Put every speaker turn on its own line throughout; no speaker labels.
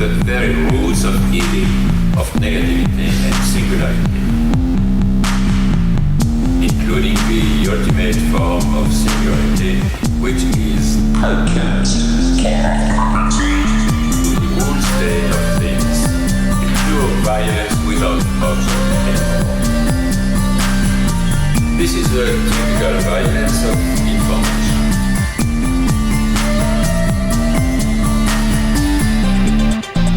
the very roots of evil, of negativity and singularity, including the ultimate form of singularity, which is openness to the whole state of things, pure violence without object anymore. This is the typical violence of information.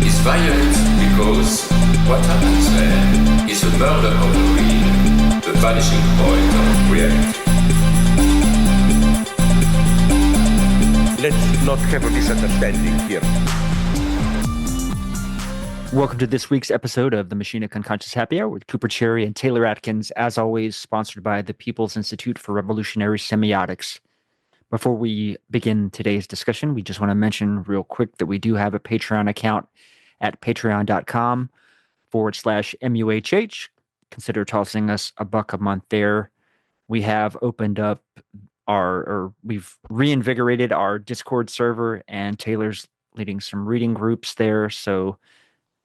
It's violent because what happens there is a murder of the real, the vanishing point of reality.
Let's not have a misunderstanding here.
Welcome to this week's episode of the Machine of Unconscious Happy Hour with Cooper Cherry and Taylor Atkins, as always sponsored by the People's Institute for Revolutionary Semiotics. Before we begin today's discussion, we just want to mention real quick that we do have a Patreon account at patreon.com/MUHH. Consider tossing us $1 a month there. We have opened up we've reinvigorated our Discord server, and Taylor's leading some reading groups there. So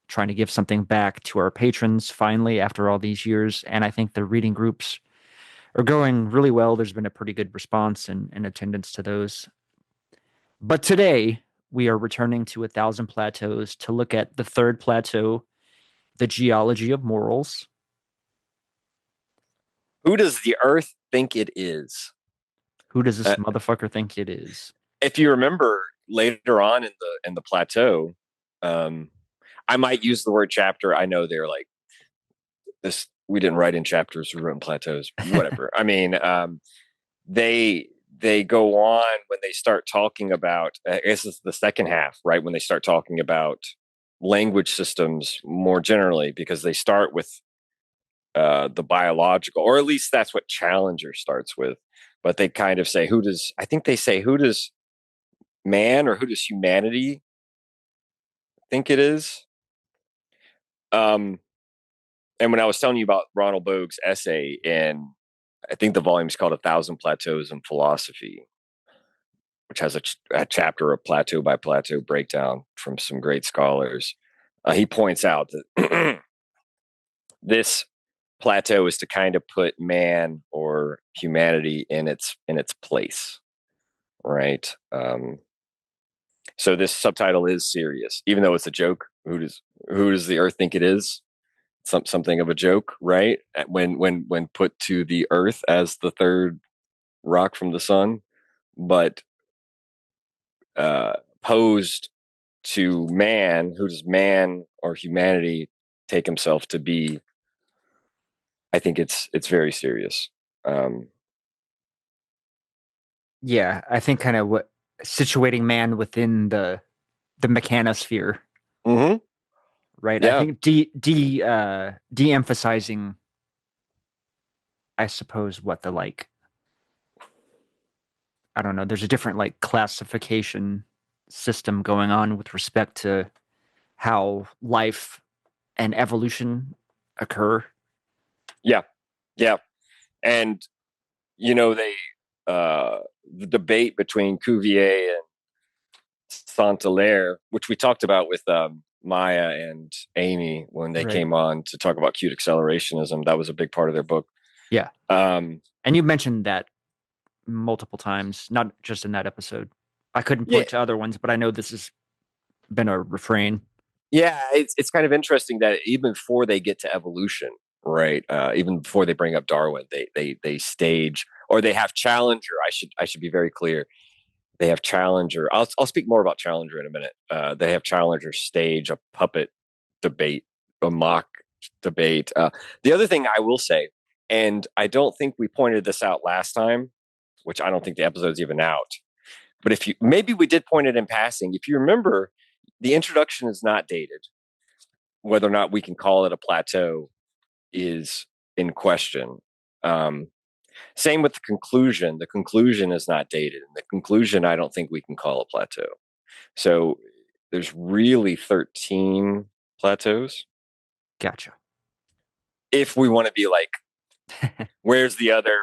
trying to give something back to our patrons finally after all these years. And I think the reading groups are going really well. There's been a pretty good response and attendance to those. But today we are returning to 1,000 Plateaus to look at the third plateau, the Geology of Morals.
Who does the Earth think it is?
Who does this motherfucker think it is?
If you remember later on in the plateau, I might use the word chapter. I know they're like this. We didn't write in chapters. We wrote in plateaus. Whatever. I mean, they go on when they start talking about. I guess it's the second half, right? When they start talking about language systems more generally, because they start with the biological, or at least that's what Challenger starts with. But they kind of say, who does man or who does humanity think it is? And when I was telling you about Ronald Bogue's essay, and I think the volume is called 1,000 Plateaus in Philosophy, which has a chapter of plateau by plateau breakdown from some great scholars, he points out that this plateau is to kind of put man or humanity in its place, right? So this subtitle is serious, even though it's a joke. Who does the Earth think it is? Something of a joke, right? When put to the Earth as the third rock from the sun, but posed to man, who does man or humanity take himself to be? I think it's very serious.
Yeah, I think kind of what situating man within the mechanosphere.
Mm-hmm.
Right.
Yeah.
I think de-emphasizing, I suppose, what the I don't know, there's a different classification system going on with respect to how life and evolution occur.
Yeah. And they the debate between Cuvier and Saint-Hilaire, which we talked about with Maya and Amy when they came on to talk about acute accelerationism. That was a big part of their book.
Yeah. And you mentioned that multiple times, not just in that episode. I couldn't point to other ones, but I know this has been a refrain.
Yeah, it's kind of interesting that even before they get to evolution, right? Even before they bring up Darwin, they stage, or they have Challenger. I should be very clear. They have Challenger. I'll speak more about Challenger in a minute. They have Challenger stage a puppet debate, a mock debate. The other thing I will say, and I don't think we pointed this out last time, which I don't think the episode's even out. But maybe we did point it in passing. If you remember, the introduction is not dated. Whether or not we can call it a plateau is in question. Same with the conclusion. The conclusion is not dated. And the conclusion, I don't think we can call a plateau. So there's really 13 plateaus.
Gotcha.
If we want to be like, where's the other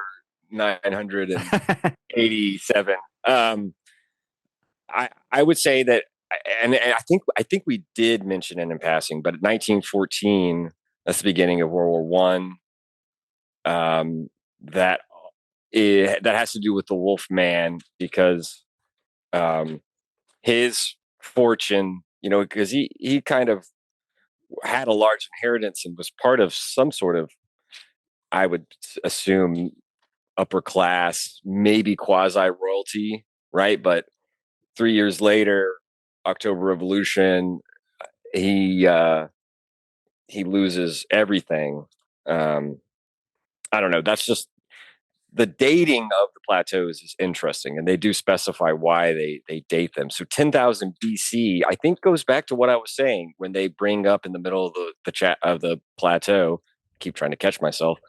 987? I would say that and I think we did mention it in passing, but 1914, that's the beginning of World War One. That that has to do with the Wolf Man, because his fortune, because he kind of had a large inheritance and was part of some sort of, I would assume, upper class, maybe quasi royalty, right? But 3 years later, October Revolution, he loses everything. I don't know. That's just the dating of the plateaus is interesting, and they do specify why they date them. So 10,000 BC, I think, goes back to what I was saying when they bring up in the middle of the chat of the plateau. I keep trying to catch myself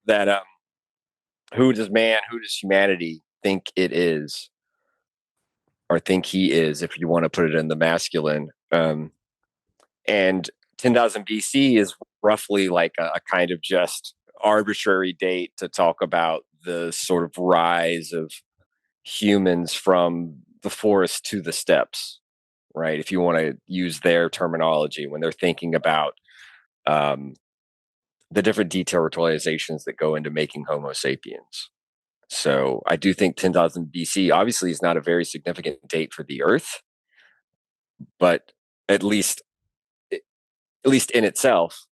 that who does humanity think it is, or think he is, if you want to put it in the masculine. And 10,000 BC is roughly like a kind of just arbitrary date to talk about the sort of rise of humans from the forest to the steppes, right? If you want to use their terminology when they're thinking about the different deterritorializations that go into making Homo sapiens. So I do think 10,000 BC obviously is not a very significant date for the Earth, but at least in itself,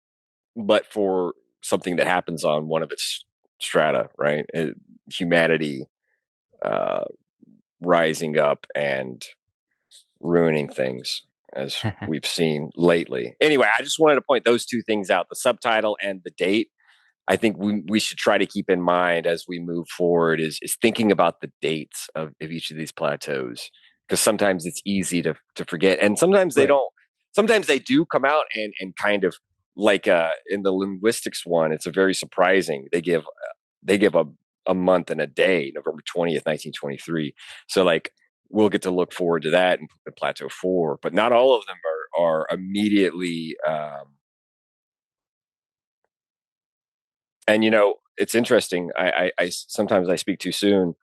but for something that happens on one of its strata, right? Humanity rising up and ruining things, as we've seen lately. Anyway, I just wanted to point those two things out, the subtitle and the date. I think we should try to keep in mind as we move forward is thinking about the dates of each of these plateaus, because sometimes it's easy to forget, and sometimes they don't. Sometimes they do come out and kind of like in the linguistics one, it's a very surprising. They give a month and a day, November 20th, 1923. So like we'll get to look forward to that in Plateau 4, but not all of them are immediately. And it's interesting. I sometimes I speak too soon.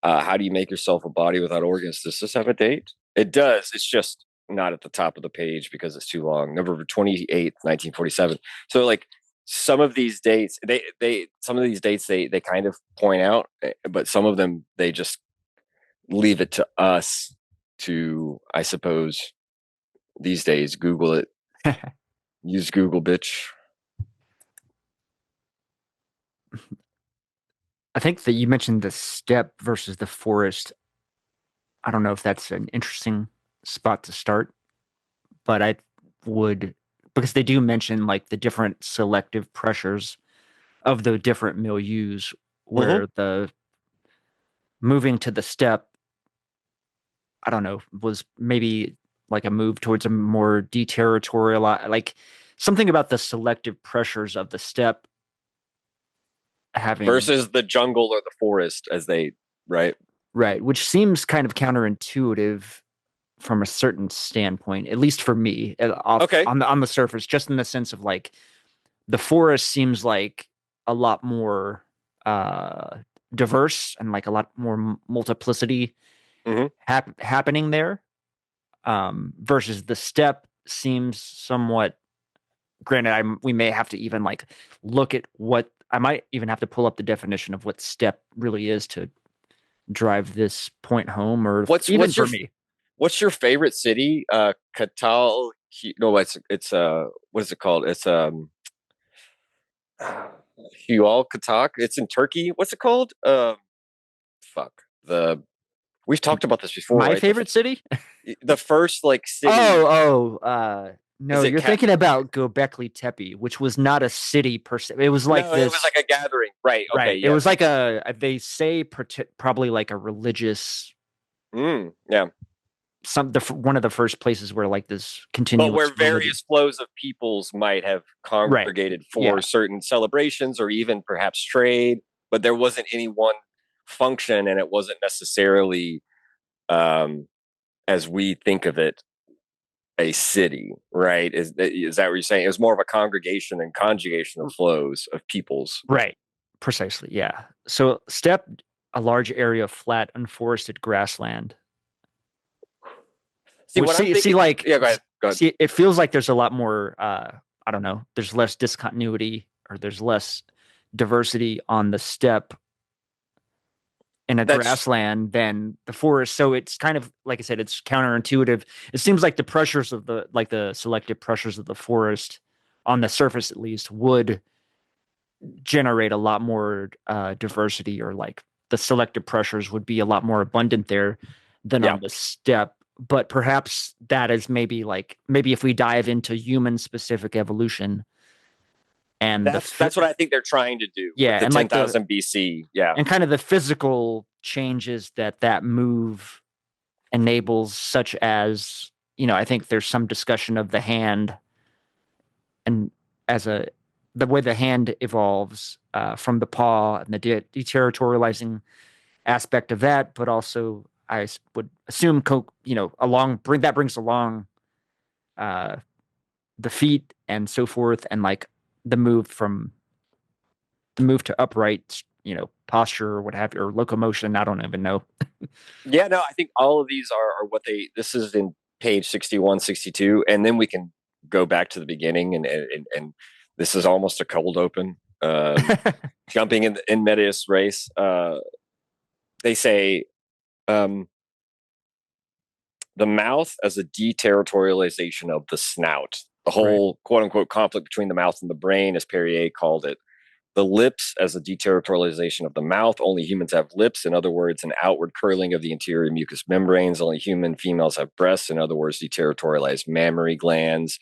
How do you make yourself a body without organs? Does this have a date? It does. It's just not at the top of the page because it's too long. November 28th, 1947. So like some of these dates, they kind of point out, but some of them they just leave it to us to, I suppose, these days, Google it. Use Google, bitch.
I think that you mentioned the steppe versus the forest. I don't know if that's an interesting spot to start, but I would, because they do mention like the different selective pressures of the different milieus, where the moving to the steppe, I don't know, was maybe like a move towards a more deterritorial, like something about the selective pressures of the steppe having
versus the jungle or the forest, as they right,
which seems kind of counterintuitive from a certain standpoint, at least for me, on the surface, just in the sense of like the forest seems like a lot more diverse and like a lot more multiplicity happening there, versus the steppe seems somewhat. Granted, we may have to even like look at what I might even have to pull up the definition of what steppe really is to drive this point home, or
what's
for me.
What's your favorite city? Katal? No, it's what is it called? It's Hual Katak. It's in Turkey. What's it called? Fuck. We've talked about this before.
My
right?
favorite city?
The first like city.
No, you're thinking about Göbekli Tepe, which was not a city per se. It was like
it was like a gathering, right? Okay,
right. It was like they say probably like a religious.
Yeah.
One of the first places where like this continuous,
but where various flows of peoples might have congregated for certain celebrations or even perhaps trade, but there wasn't any one function, and it wasn't necessarily, as we think of it, a city, right? Is that what you're saying? It was more of a congregation and conjugation of flows of peoples,
right? Precisely, yeah. So steppe, a large area of flat, unforested grassland.
See,
Well,
what I'm thinking.
like,
Yeah, go ahead. Go ahead.
see, it feels like there's a lot more. I don't know. There's less discontinuity, or there's less diversity on the steppe in a
That's
grassland than the forest. So it's kind of like I said, it's counterintuitive. It seems like the pressures of the selective pressures of the forest, on the surface at least, would generate a lot more diversity, or like the selective pressures would be a lot more abundant there than
yeah.
on the steppe. But perhaps that is maybe if we dive into human specific evolution and
That's what I think they're trying to do with
yeah,
the
and like
10,000 BC. Yeah.
and kind of the physical changes that move enables, such as, I think there's some discussion of the hand, and as the way the hand evolves from the paw, and the deterritorializing aspect of that, but also would assume that brings along uh, the feet and so forth, and like the move to upright, posture or what have you, or locomotion. I don't even know.
Yeah, no, I think all of these are what this is in page 61, 62, and then we can go back to the beginning, and this is almost a cold open. Jumping in medias res, they say the mouth as a deterritorialization of the snout. The whole right. quote unquote conflict between the mouth and the brain, as Perrier called it. The lips as a deterritorialization of the mouth. Only humans have lips. In other words, an outward curling of the interior mucous membranes. Only human females have breasts. In other words, deterritorialized mammary glands.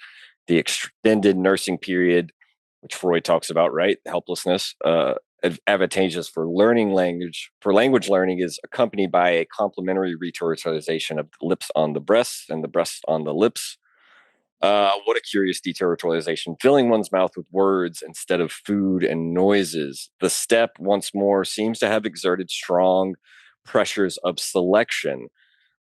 The extended nursing period, which Freud talks about, right? Helplessness, advantageous for learning language. For language learning is accompanied by a complementary deterritorialization of the lips on the breasts and the breasts on the lips. What a curious deterritorialization, filling one's mouth with words instead of food and noises. The steppe, once more, seems to have exerted strong pressures of selection.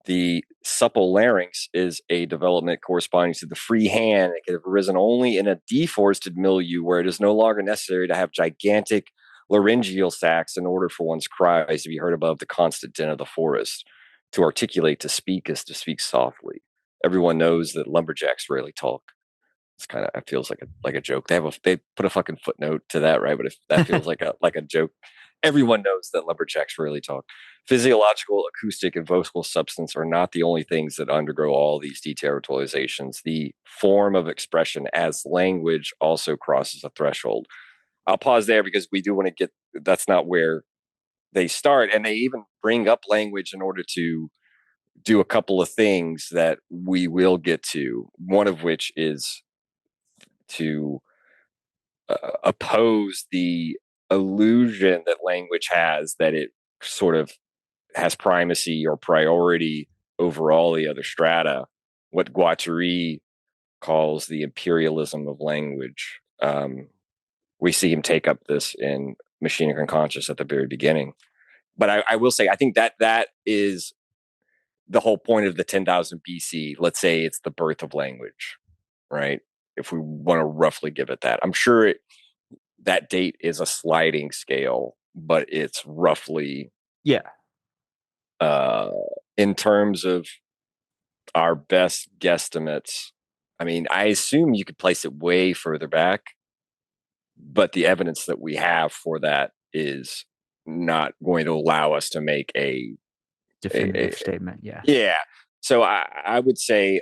The supple larynx is a development corresponding to the free hand. It could have arisen only in a deforested milieu where it is no longer necessary to have gigantic laryngeal sacs in order for one's cries to be heard above the constant din of the forest. To articulate, to speak, is to speak softly. Everyone knows that lumberjacks rarely talk. It's kind of, it feels like a joke. They put a fucking footnote to that, right? But if that feels like a joke, everyone knows that lumberjacks rarely talk. Physiological, acoustic, and vocal substance are not the only things that undergo all these deterritorializations. The form of expression as language also crosses a threshold. I'll pause there because we do want to get. That's not where they start, and they even bring up language in order to do a couple of things that we will get to, one of which is to oppose the illusion that language has, that it sort of has primacy or priority over all the other strata, what Guattari calls the imperialism of language. We see him take up this in Machine and Unconscious at the very beginning. But I will say, I think that is the whole point of the 10,000 BC. Let's say it's the birth of language, right? If we want to roughly give it that. I'm sure that date is a sliding scale, but it's roughly, in terms of our best guesstimates. I mean, I assume you could place it way further back, but the evidence that we have for that is not going to allow us to make a
definitive statement. Yeah.
Yeah. So I would say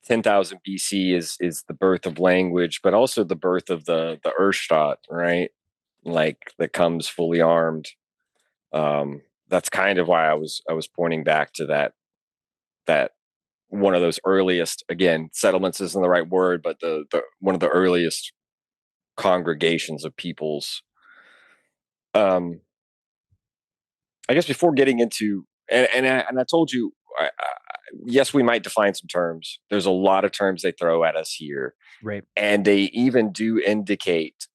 10,000 BC is the birth of language, but also the birth of the Urstadt, right? Like, that comes fully armed. That's kind of why I was pointing back to that one of those earliest, again, settlements isn't the right word, but the one of the earliest congregations of peoples. I guess before getting into, and I told you, yes, we might define some terms. There's a lot of terms they throw at us here.
Right.
And they even do indicate,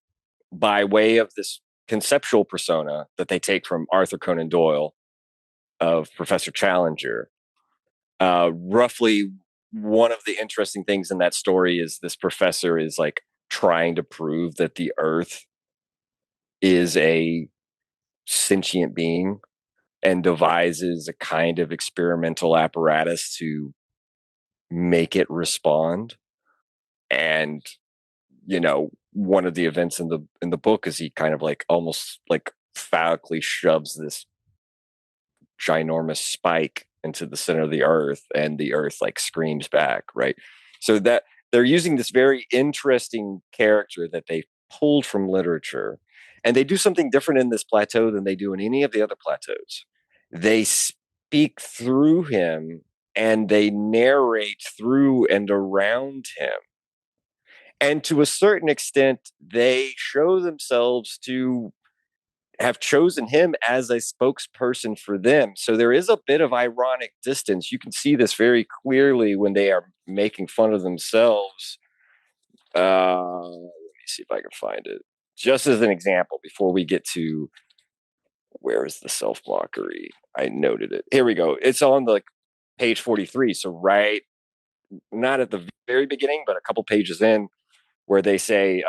by way of this conceptual persona that they take from Arthur Conan Doyle of Professor Challenger, roughly one of the interesting things in that story is this professor is like trying to prove that the earth is a sentient being. and devises a kind of experimental apparatus to make it respond. And one of the events in the book is he kind of like almost like phallically shoves this ginormous spike into the center of the earth, and the earth like screams back, right? So that they're using this very interesting character that they pulled from literature, and they do something different in this plateau than they do in any of the other plateaus. They speak through him, and they narrate through and around him. And to a certain extent, they show themselves to have chosen him as a spokesperson for them. So there is a bit of ironic distance. You can see this very clearly when they are making fun of themselves. Let me see if I can find it. Just as an example, before we get to where is the self-mockery? I noted it. Here we go. It's on the page 43. So right, not at the very beginning, but a couple pages in, where they say,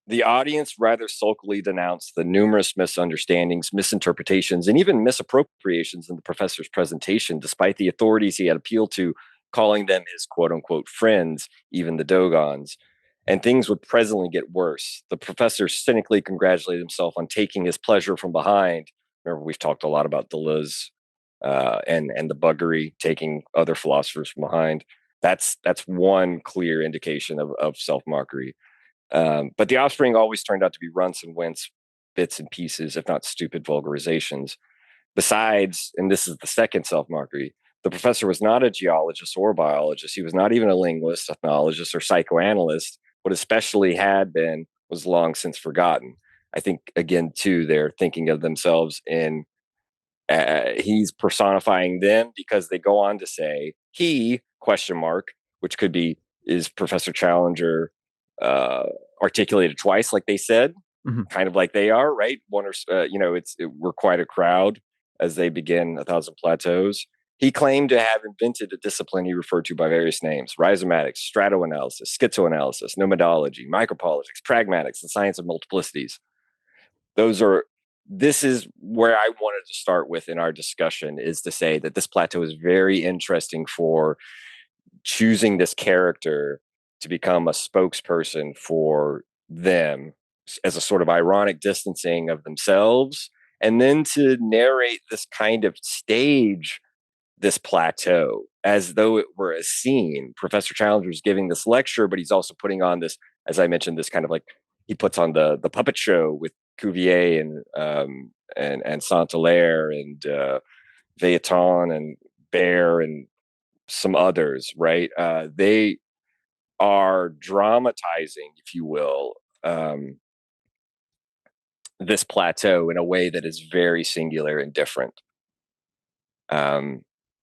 the audience rather sulkily denounced the numerous misunderstandings, misinterpretations, and even misappropriations in the professor's presentation, despite the authorities he had appealed to calling them his quote-unquote friends, even the Dogons. And things would presently get worse. The professor cynically congratulated himself on taking his pleasure from behind. Remember, we've talked a lot about Deleuze and the buggery, taking other philosophers from behind. That's one clear indication of self-mockery. But the offspring always turned out to be runts and wints, bits and pieces, if not stupid vulgarizations. Besides, and this is the second self-mockery, the professor was not a geologist or a biologist. He was not even a linguist, ethnologist, or psychoanalyst. What especially had been was long since forgotten. I think, again, too, they're thinking of themselves in, he's personifying them, because they go on to say, he, question mark, which could be, is Professor Challenger articulated twice, like they said, kind of like they are, right? We're quite a crowd as they begin A Thousand Plateaus. He claimed to have invented a discipline he referred to by various names: rhizomatics, stratoanalysis, schizoanalysis, nomadology, micropolitics, pragmatics, the science of multiplicities. This is where I wanted to start with in our discussion, is to say that this plateau is very interesting for choosing this character to become a spokesperson for them as a sort of ironic distancing of themselves, and then to narrate this kind of stage this plateau as though it were a scene. Professor Challenger is giving this lecture, but he's also putting on this, as I mentioned, this kind of like, he puts on the puppet show with Cuvier and Saint-Hilaire and Veilleton and Baer and some others, right? They are dramatizing, if you will, this plateau in a way that is very singular and different.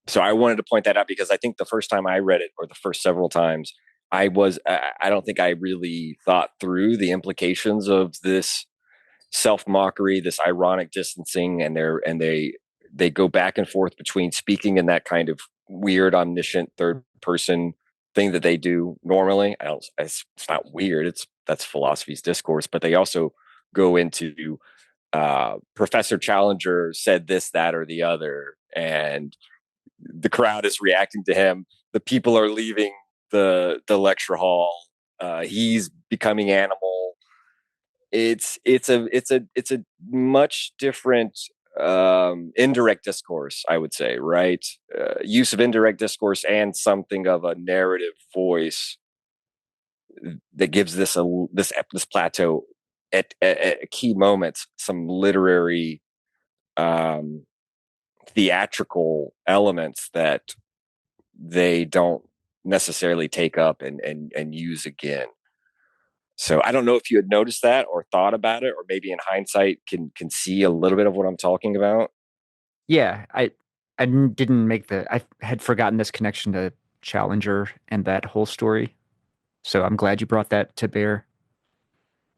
So I wanted to point that out, because I think the first time I read it, or the first several times, I don't think I really thought through the implications of this self-mockery, this ironic distancing, and they go back and forth between speaking in that kind of weird, omniscient third person thing that they do normally. It's not weird. That's philosophy's discourse, but they also go into Professor Challenger said this, that, or the other, and the crowd is reacting to him. The people are leaving the lecture hall. He's becoming animal. It's a much different indirect discourse, I would say, right? Use of indirect discourse and something of a narrative voice that gives this plateau at key moments some literary theatrical elements that they don't necessarily take up and use again. So I don't know if you had noticed that or thought about it, or maybe in hindsight can see a little bit of what I'm talking about.
Yeah, I didn't make I had forgotten this connection to Challenger and that whole story. So I'm glad you brought that to bear.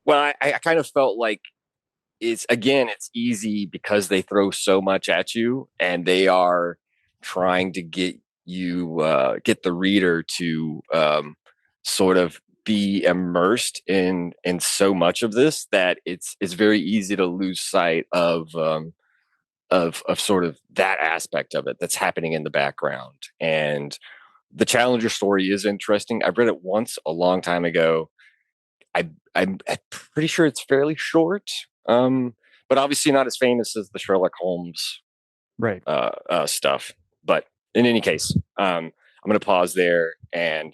Well, I kind of felt like it's easy because they throw so much at you, and they are trying to get the reader to sort of be immersed in so much of this that it's very easy to lose sight of sort of that aspect of it that's happening in the background. And the Challenger story is interesting. I read it once a long time ago. I'm pretty sure it's fairly short, but obviously not as famous as the Sherlock Holmes
Right.
stuff. But in any case, I'm going to pause there and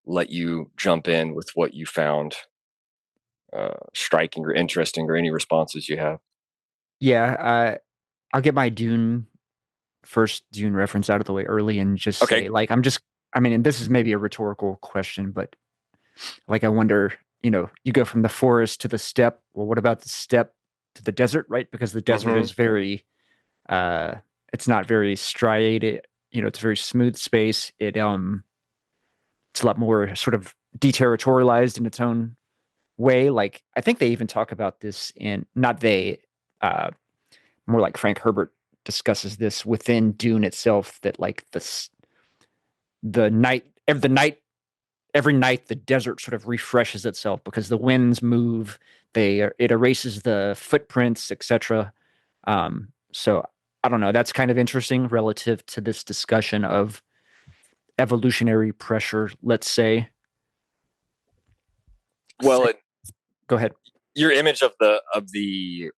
let you jump in with what you found striking or interesting, or any responses you have.
Yeah, I'll get my first Dune reference out of the way early and just
Okay.
say, like, I mean, and this is maybe a rhetorical question, but like, I wonder, you go from the forest to the steppe. Well, what about the steppe to the desert, right? Because the desert is very, it's not very striated, it's a very smooth space. It's a lot more sort of deterritorialized in its own way. Like, I think they even talk about this not they, uh, more like Frank Herbert discusses this within Dune itself, that like the night, every night the desert sort of refreshes itself because the winds move, it erases the footprints, etc. So I don't know, that's kind of interesting relative to this discussion of evolutionary pressure, let's say.
Well,
Go ahead.
your image of the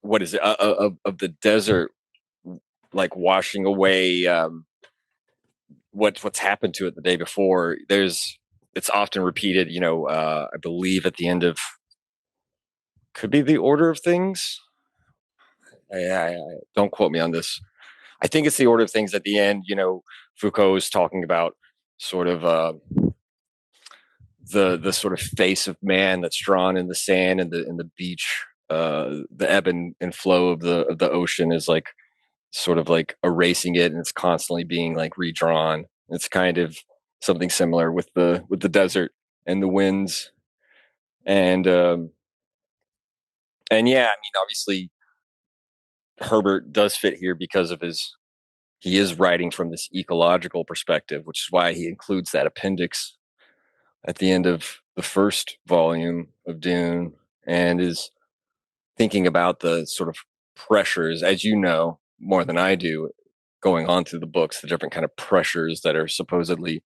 what is it of the desert, like washing away what's happened to it the day before. It's often repeated. I believe at the end of, could be the Order of Things. I don't quote me on this. I think it's the Order of Things at the end. Foucault is talking about sort of the sort of face of man that's drawn in the sand and the beach. The ebb and flow of the ocean is like sort of like erasing it, and it's constantly being like redrawn. It's kind of something similar with the desert and the winds, and yeah, I mean, obviously Herbert does fit here because of he is writing from this ecological perspective, which is why he includes that appendix at the end of the first volume of Dune, and is thinking about the sort of pressures, as you know more than I do, going on through the books, the different kind of pressures that are supposedly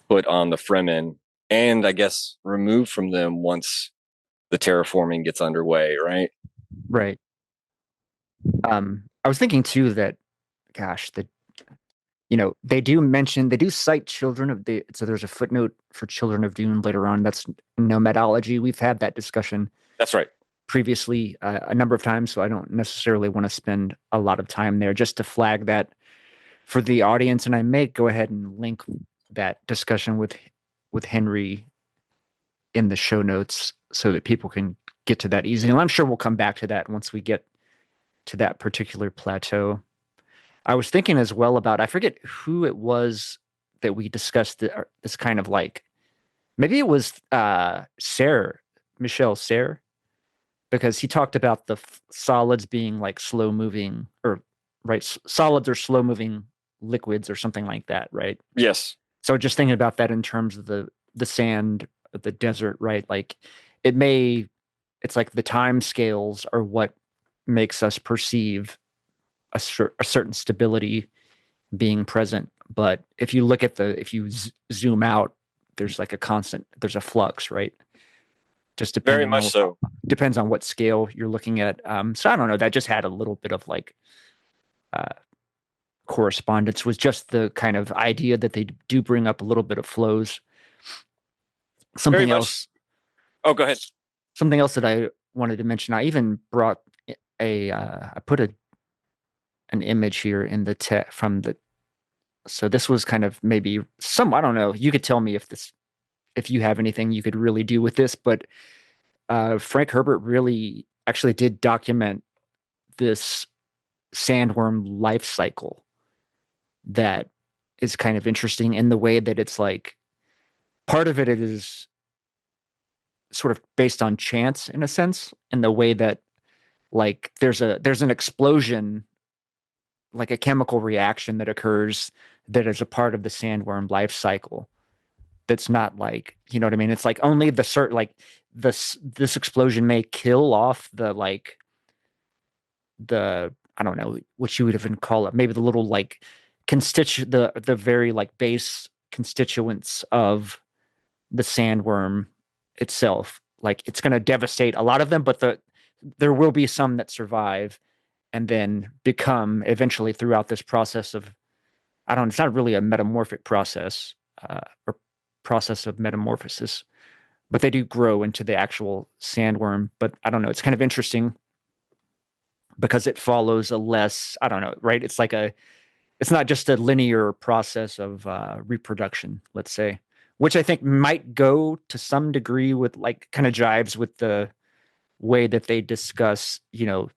put on the Fremen, and I guess removed from them once the terraforming gets underway, right?
Right. I was thinking too that, gosh, they do cite so there's a footnote for Children of Dune later on. That's nomadology. We've had that discussion
That's right.
previously a number of times, so I don't necessarily want to spend a lot of time there, just to flag that for the audience. And I may go ahead and link that discussion with Henry in the show notes so that people can get to that easily. And I'm sure we'll come back to that once we get to that particular plateau. I was thinking as well about, I forget who it was that we discussed this kind of like, maybe it was Michel Serre, because he talked about the solids being like slow moving, or right, solids are slow moving liquids or something like that, right?
Yes.
So just thinking about that in terms of the sand of the desert, right? Like it's like the time scales are what makes us perceive a certain stability being present. But if you look at if you zoom out, there's like there's a flux, right? Just
Very much so.
Depends on what scale you're looking at. So I don't know. That just had a little bit of like correspondence with just the kind of idea that they do bring up a little bit of flows. Something else.
Oh, go ahead.
Something else that I wanted to mention. I even brought I put an image here in the from the. So this was kind of maybe I don't know. You could tell me if you have anything you could really do with this, but Frank Herbert really actually did document this sandworm life cycle that is kind of interesting in the way that it's like part of it is sort of based on chance in a sense, in the way that like there's an explosion, like a chemical reaction that occurs that is a part of the sandworm life cycle that's not like, you know what I mean? It's like only the certain, like this explosion may kill off the like the, I don't know what you would even call it, maybe the little like the very like base constituents of the sandworm itself. Like it's going to devastate a lot of them, but there will be some that survive and then become eventually throughout this process of, I don't, it's not really a metamorphic process, or process of metamorphosis, but they do grow into the actual sandworm. But I don't know, it's kind of interesting because it follows a less, I don't know, right? It's like it's not just a linear process of reproduction, let's say, which I think might go to some degree with like kind of jives with the way that they discuss, you know,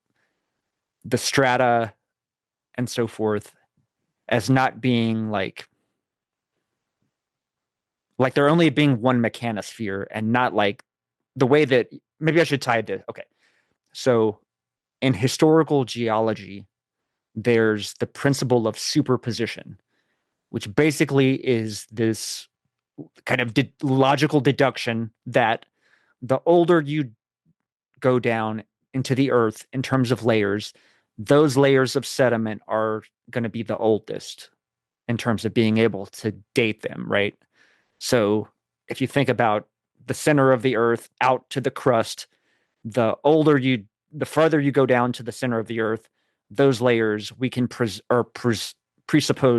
the strata and so forth as not being like there only being one mechanosphere and not like the way that, maybe I should tie it to, okay. So in historical geology, there's the principle of superposition, which basically is this kind of logical deduction that the older you go down into the earth in terms of layers, those layers of sediment are going to be the oldest in terms of being able to date them, right? So if you think about the center of the earth out to the crust, the farther you go down to the center of the earth, those layers we can presuppose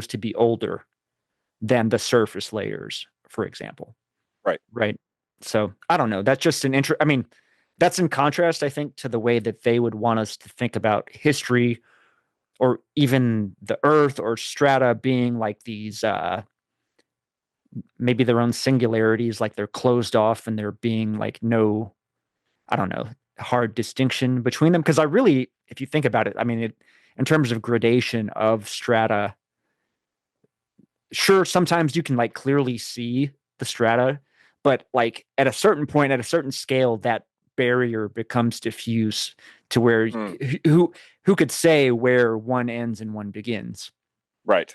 to be older than the surface layers, for example.
Right.
Right. So I don't know. That's just I mean, that's in contrast, I think, to the way that they would want us to think about history or even the earth or strata being like these maybe their own singularities, like they're closed off and there being like no, I don't know, hard distinction between them. Because I really, if you think about it, I mean, in terms of gradation of strata, sure, sometimes you can like clearly see the strata, but like at a certain point, at a certain scale, that barrier becomes diffuse to where who could say where one ends and one begins.
Right.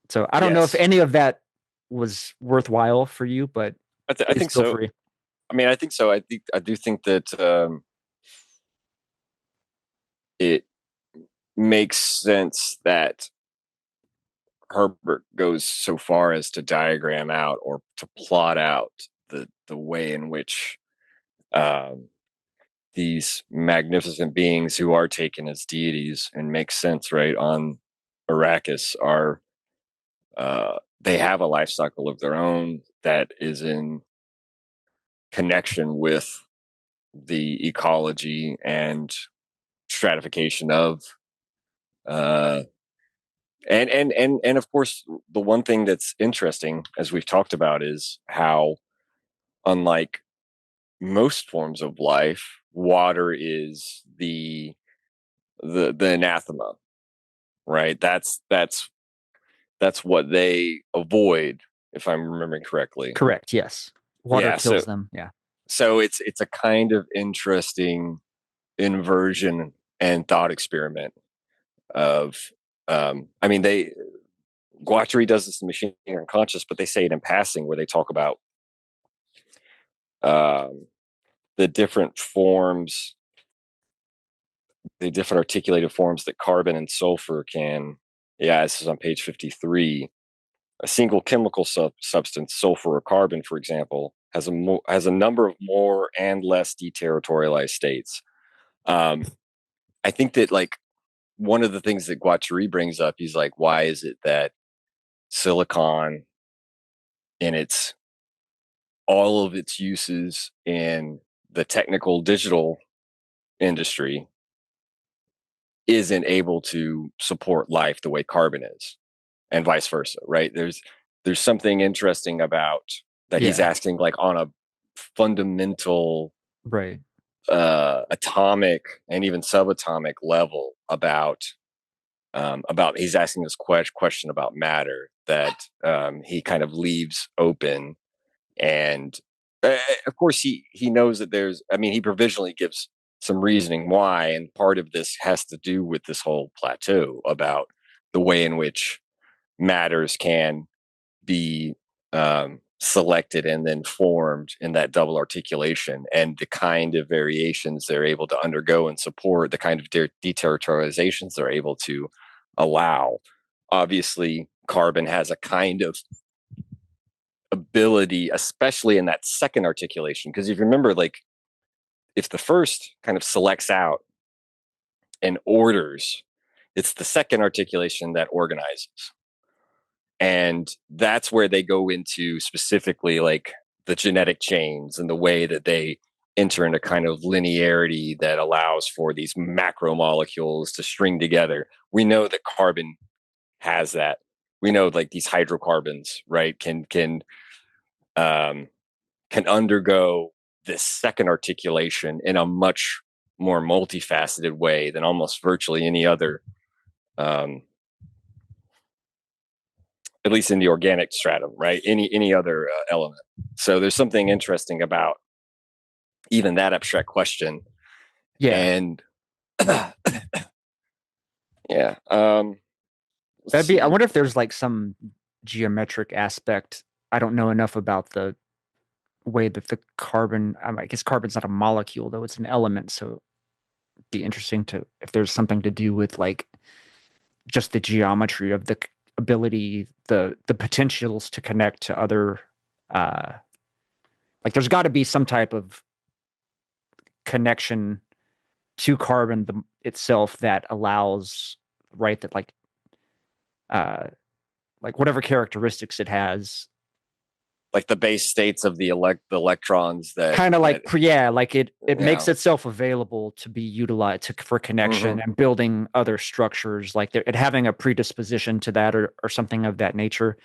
So I don't know if any of that was worthwhile for you, but
I think so.
Free.
I mean, I think so. I do think that it makes sense that Herbert goes so far as to diagram out or to plot out the way in which these magnificent beings who are taken as deities and make sense, right, on Arrakis are they have a life cycle of their own that is in connection with the ecology and stratification of and of course the one thing that's interesting, as we've talked about, is how unlike most forms of life, water is the anathema, right? That's what they avoid, if I'm remembering correctly.
Correct. Yes. Water kills them. Yeah.
So it's a kind of interesting inversion and thought experiment of I mean, Guattari does this in Machine Unconscious, but they say it in passing where they talk about the different forms, the different articulated forms that carbon and sulfur can. Yeah, this is on page 53. A single chemical substance, sulfur or carbon, for example, has a number of more and less deterritorialized states. I think that like one of the things that Guattari brings up, he's like, why is it that silicon in all of its uses in the technical digital industry isn't able to support life the way carbon is, and vice versa, right? There's something interesting about that. He's asking like on a fundamental,
right,
atomic and even subatomic level about he's asking this question about matter that he kind of leaves open. And of course he knows that he provisionally gives some reasoning why, and part of this has to do with this whole plateau about the way in which matters can be selected and then formed in that double articulation, and the kind of variations they're able to undergo and support, the kind of deterritorializations they're able to allow. Obviously, carbon has a kind of ability, especially in that second articulation, because if you remember, like, if the first kind of selects out and orders, it's the second articulation that organizes. And that's where they go into specifically like the genetic chains and the way that they enter into kind of linearity that allows for these macromolecules to string together. We know that carbon has that. We know like these hydrocarbons, right, can undergo this second articulation in a much more multifaceted way than almost virtually any other, at least in the organic stratum, right? Any other element. So there's something interesting about even that abstract question.
Yeah.
And yeah,
That'd be, I wonder if there's like some geometric aspect. I don't know enough about the way that the carbon, I guess carbon's not a molecule though, it's an element. So it'd be interesting to, if there's something to do with like just the geometry of the ability, the potentials to connect to other, like there's got to be some type of connection to carbon itself that allows, right, that like whatever characteristics it has,
like the base states of the electrons that
kind of like yeah, like it makes
yeah.
itself available to be utilized for connection and building other structures, like it having a predisposition to that or something of that nature.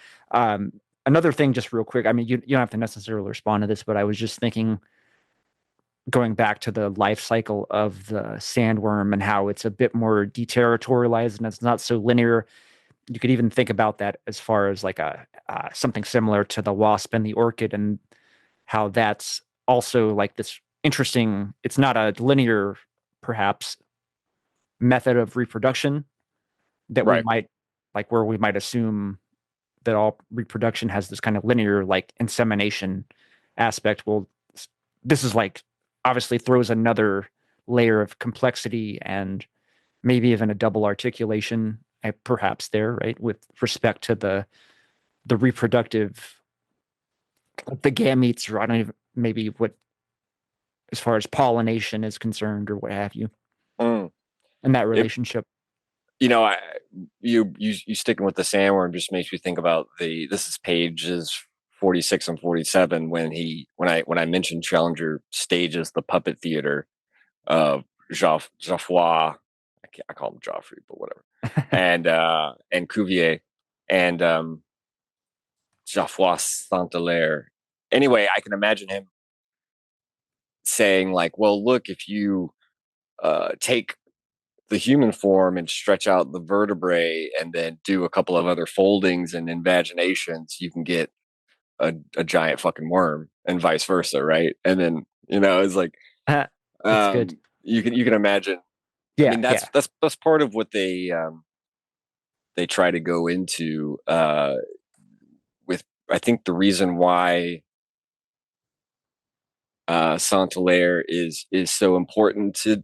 Another thing, just real quick, I mean, you don't have to necessarily respond to this, but I was just thinking, going back to the life cycle of the sandworm and how it's a bit more deterritorialized and it's not so linear. You could even think about that as far as like a something similar to the wasp and the orchid, and how that's also like this interesting, it's not a linear perhaps method of reproduction that we
Right.
might, like where we might assume that all reproduction has this kind of linear like insemination aspect. Well, this is like obviously throws another layer of complexity and maybe even a double articulation perhaps there, right, with respect to the reproductive, the gametes, or I don't even, maybe what, as far as pollination is concerned or what have you,
Mm.
in that relationship.
You know, you sticking with the sandworm just makes me think about this is pages 46 and 47 when I mentioned Challenger stages the puppet theater of Geoffroy, I call him Joffrey, but whatever, and Cuvier and Geoffroy Saint-Hilaire. Anyway, I can imagine him saying like, well, look, if you take the human form and stretch out the vertebrae and then do a couple of other foldings and invaginations, you can get a giant fucking worm, and vice versa, right? And then it's like
It's good.
you can imagine. I
Yeah,
mean,
yeah.
that's part of what they try to go into with. I think the reason why Saint-Hilaire is so important to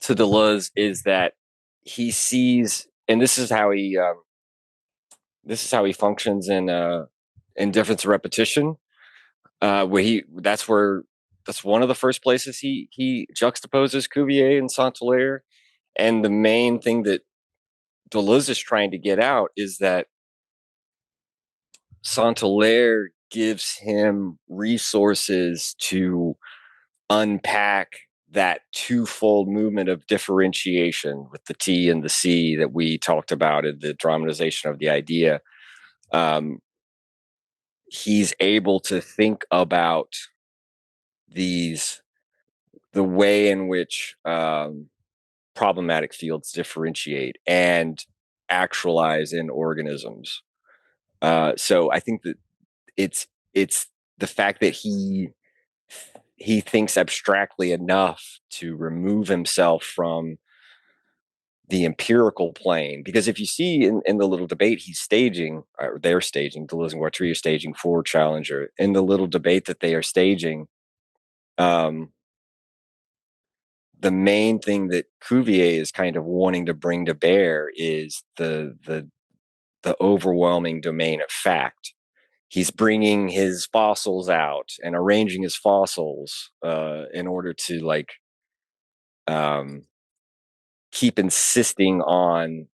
Deleuze is that he sees, and this is how he functions in difference of repetition, where that's one of the first places he juxtaposes Cuvier and Saint-Hilaire. And the main thing that Deleuze is trying to get out is that Saint-Hilaire gives him resources to unpack that twofold movement of differentiation with the T and the C that we talked about in the dramatization of the idea. He's able to think about the way in which problematic fields differentiate and actualize in organisms. So I think that it's the fact that he thinks abstractly enough to remove himself from the empirical plane. Because if you see in the little debate he's staging, or they're staging, Deleuze and Guattari are staging for Challenger, in the little debate that they are staging, the main thing that Cuvier is kind of wanting to bring to bear is the overwhelming domain of fact. He's bringing his fossils out and arranging his fossils in order to like keep insisting on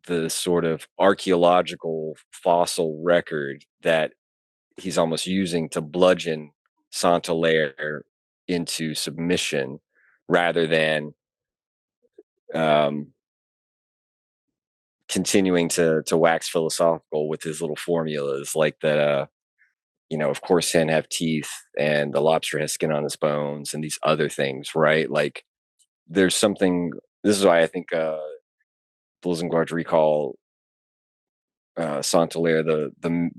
the sort of archaeological fossil record that he's almost using to bludgeon Saint-Hilaire into submission, rather than continuing to wax philosophical with his little formulas, like that. Of course, hen have teeth, and the lobster has skin on its bones, and these other things, right? Like, there's something. This is why I think Deleuze and Guattari call Saint-Hilaire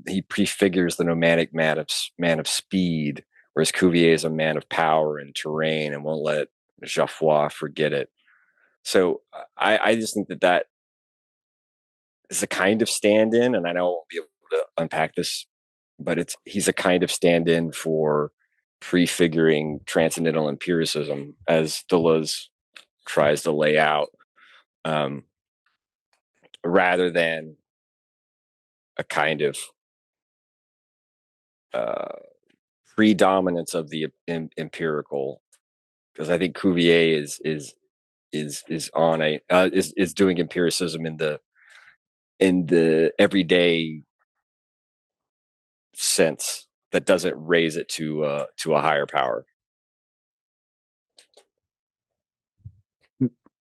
he prefigures the nomadic man of speed, whereas Cuvier is a man of power and terrain, and won't let Geoffroy forget it. So I just think that is a kind of stand-in, and I know I won't be able to unpack this, but he's a kind of stand-in for prefiguring transcendental empiricism, as Deleuze tries to lay out, rather than a kind of predominance of the empirical. Because I think Cuvier is on a is doing empiricism in the everyday sense that doesn't raise it to a higher power.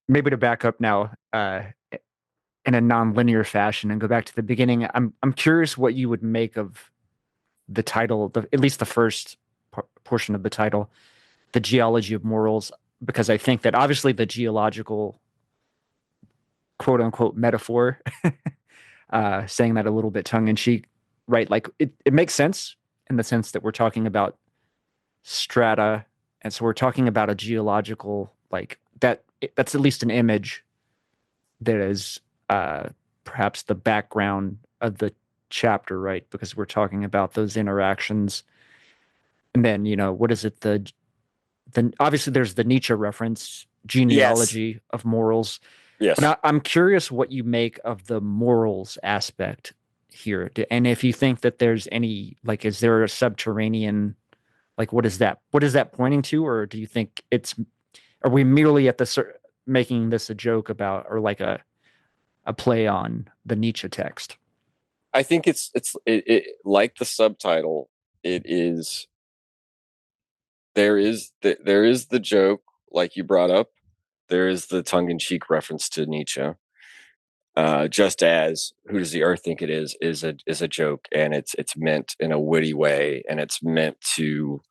Maybe to back up now in a non-linear fashion and go back to the beginning, I'm curious what you would make of the title, at least the first portion of the title, The Geology of Morals, because I think that obviously the geological quote unquote metaphor, saying that a little bit tongue in cheek, right? Like it makes sense in the sense that we're talking about strata. And so we're talking about a geological, like that's at least an image that is perhaps the background of the chapter, right? Because we're talking about those interactions. And then, what is it? The obviously there's the Nietzsche reference, genealogy of morals.
Yes.
But I'm curious what you make of the morals aspect here. And if you think that there's any, like, is there a subterranean, like, what is that pointing to? Or do you think are we merely at making this a joke about, or like a play on the Nietzsche text?
I think it's like the subtitle. It is, there is the joke, like you brought up. There is the tongue-in-cheek reference to Nietzsche. Just as "Who does the Earth think it is a joke, and it's meant in a witty way, and it's meant to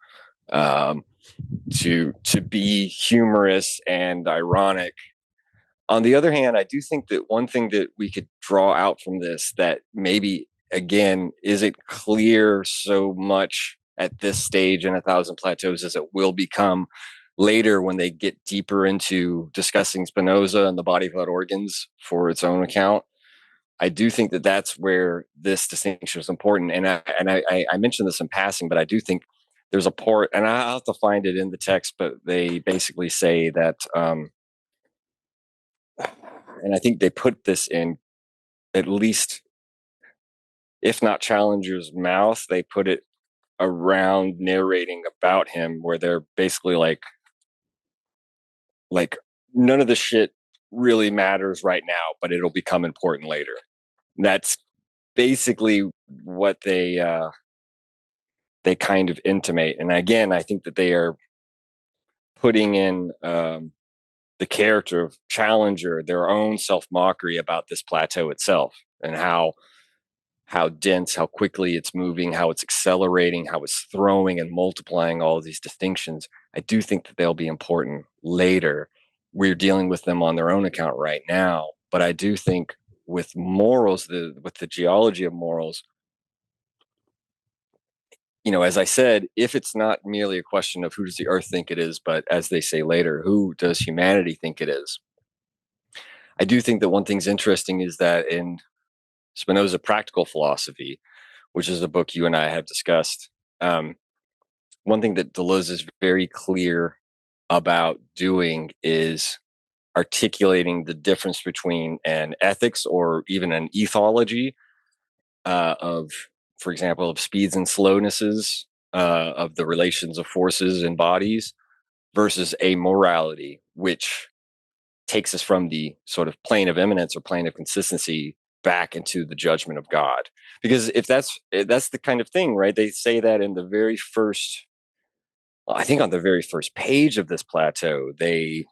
be humorous and ironic. On the other hand, I do think that one thing that we could draw out from this, that maybe again isn't clear so much at this stage in A Thousand Plateaus as it will become later when they get deeper into discussing Spinoza and the body without organs for its own account. I do think that that's where this distinction is important. And I mentioned this in passing, but I do think there's a part, and I'll have to find it in the text, but they basically say that, and I think they put this in, at least, if not Challenger's mouth, they put it around narrating about him, where they're basically like none of the shit really matters right now, but it'll become important later. And that's basically what they kind of intimate. And again, I think that they are putting in the character of Challenger, their own self-mockery about this plateau itself, and how dense, how quickly it's moving, how it's accelerating, how it's throwing and multiplying all of these distinctions. I do think that they'll be important later. We're dealing with them on their own account right now. But I do think with morals, with the geology of morals, as I said, if it's not merely a question of who does the Earth think it is, but as they say later, who does humanity think it is? I do think that one thing's interesting is that in Spinoza Practical Philosophy, which is a book you and I have discussed, one thing that Deleuze is very clear about doing is articulating the difference between an ethics or even an ethology of, for example, of speeds and slownesses, of the relations of forces and bodies, versus a morality, which takes us from the sort of plane of immanence or plane of consistency back into the judgment of God. Because if that's the kind of thing, right? They say that in the very first, I think on the very first page of this plateau, the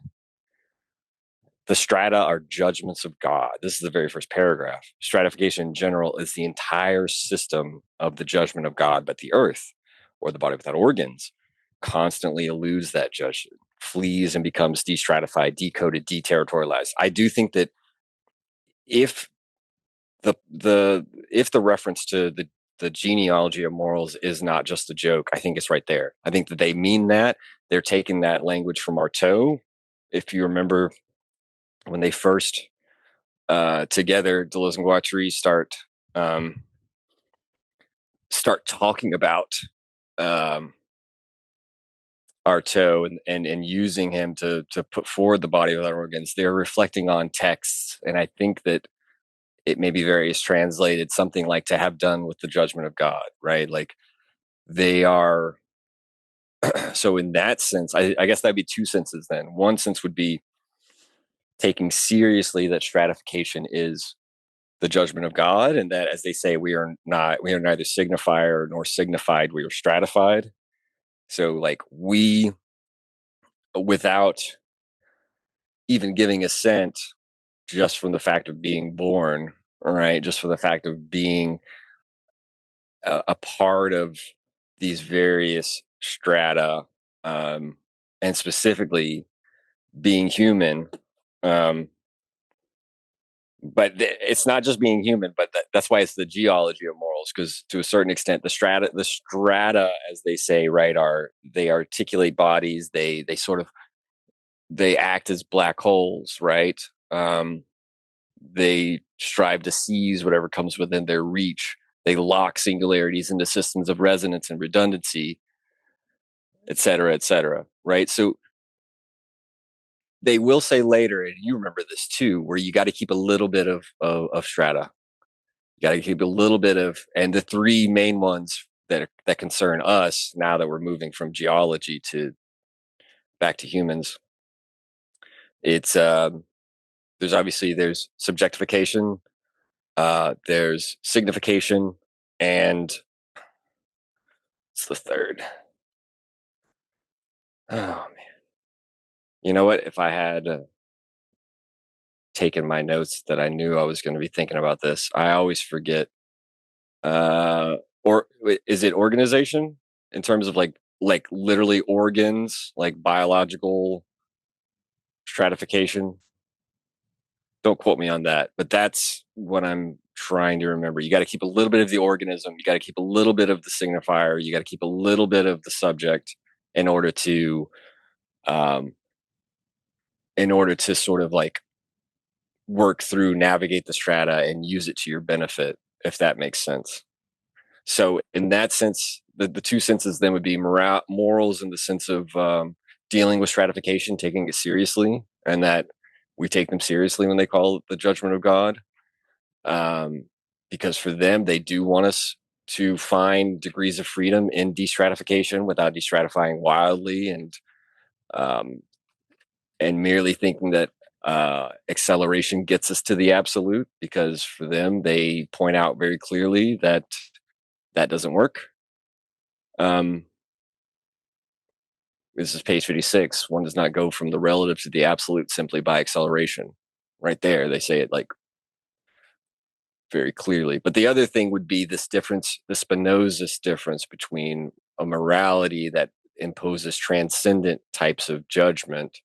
strata are judgments of God. This is the very first paragraph. Stratification in general is the entire system of the judgment of God, but the earth, or the body without organs, constantly eludes that judgment, flees and becomes destratified, decoded, deterritorialized. I do think that if the reference to the genealogy of morals is not just a joke, I think it's right there. I think that they mean that. They're taking that language from Artaud. If you remember when they first together, Deleuze and Guattari start talking about Artaud and using him to put forward the body without organs, they're reflecting on texts. And I think that it may be various translated something like to have done with the judgment of God, right? Like they are. So in that sense, I guess that'd be two senses then. One sense would be taking seriously that stratification is the judgment of God, and that, as they say, we are neither signifier nor signified, we are stratified. So like we, without even giving assent, just from the fact of being born, right, just for the fact of being a part of these various strata, and specifically being human, but it's not just being human, but that's why it's the geology of morals, because to a certain extent the strata, as they say, right, they articulate bodies, they sort of, they act as black holes, right? They strive to seize whatever comes within their reach. They lock singularities into systems of resonance and redundancy, et cetera, right? So they will say later, and you remember this too, where you got to keep a little bit of strata. You got to keep a little bit of, and the three main ones that concern us now that we're moving from geology to back to humans. It's there's subjectification, there's signification, and it's the third. Oh man, you know what? If I had taken my notes that I knew I was going to be thinking about this, I always forget. Or is it organization in terms of like literally organs, like biological stratification? Don't quote me on that, but that's what I'm trying to remember. You got to keep a little bit of the organism, you got to keep a little bit of the signifier, you got to keep a little bit of the subject in order to sort of like work through, navigate the strata and use it to your benefit, if that makes sense. So in that sense, the two senses then would be morals in the sense of dealing with stratification, taking it seriously, and that we take them seriously when they call it the judgment of God. Because for them, they do want us to find degrees of freedom in destratification without destratifying wildly and merely thinking that acceleration gets us to the absolute, because for them, they point out very clearly that doesn't work. This is page 56. One does not go from the relative to the absolute simply by acceleration. Right there, they say it like very clearly. But the other thing would be this difference, the Spinozist difference between a morality that imposes transcendent types of judgment,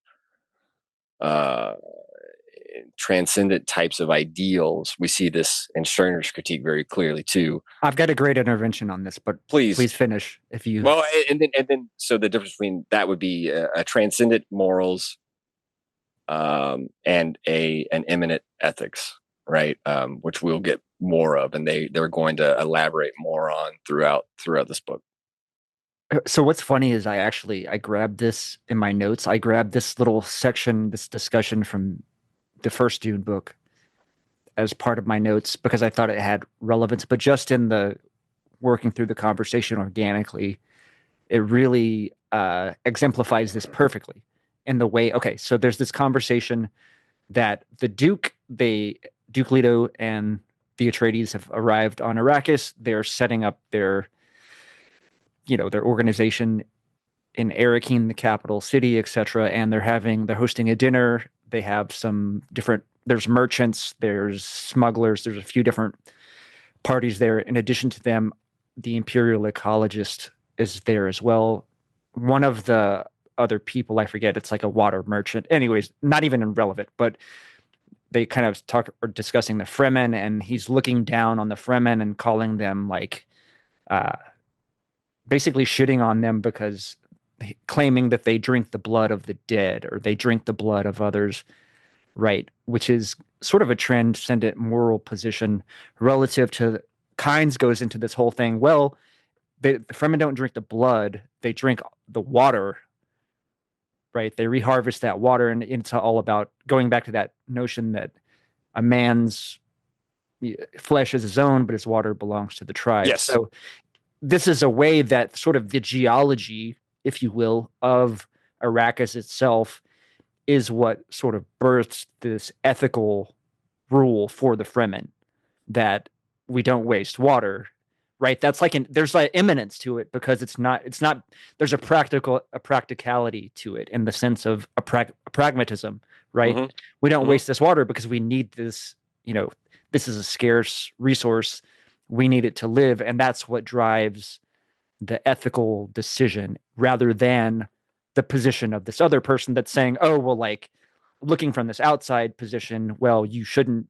transcendent types of ideals. We see this in Stirner's critique very clearly too.
I've got a great intervention on this, but please finish if you.
Well, and then so the difference between that would be a transcendent morals and an immanent ethics, right? Which we'll get more of, and they're going to elaborate more on throughout this book.
So what's funny is I grabbed this in my notes. I grabbed this little section, this discussion from the first Dune book as part of my notes because I thought it had relevance, but just in the working through the conversation organically, it really exemplifies this perfectly in the way. Okay, so there's this conversation that Duke Leto and the Atreides have arrived on Arrakis. They're setting up their organization in Arrakeen, the capital city, etc. And they're hosting a dinner. They have some different. There's merchants, there's smugglers, there's a few different parties there. In addition to them, the Imperial ecologist is there as well. One of the other people, I forget, it's like a water merchant. Anyways, not even irrelevant, but they kind of are discussing the Fremen, and he's looking down on the Fremen and calling them like basically shitting on them because claiming that they drink the blood of the dead or they drink the blood of others, right? Which is sort of a transcendent moral position relative to Kynes goes into this whole thing. Well, the Fremen don't drink the blood; they drink the water, right? They reharvest that water, and it's all about going back to that notion that a man's flesh is his own, but his water belongs to the tribe.
Yes.
So this is a way that sort of the geology, if you will, of Arrakis itself is what sort of births this ethical rule for the Fremen that we don't waste water, right? That's like there's like imminence to it because it's not there's a practicality to it in the sense of a pragmatism, right?
Mm-hmm.
We don't waste this water because we need this, this is a scarce resource. We need it to live, and that's what drives the ethical decision rather than the position of this other person that's saying, oh, well, like looking from this outside position, well, you shouldn't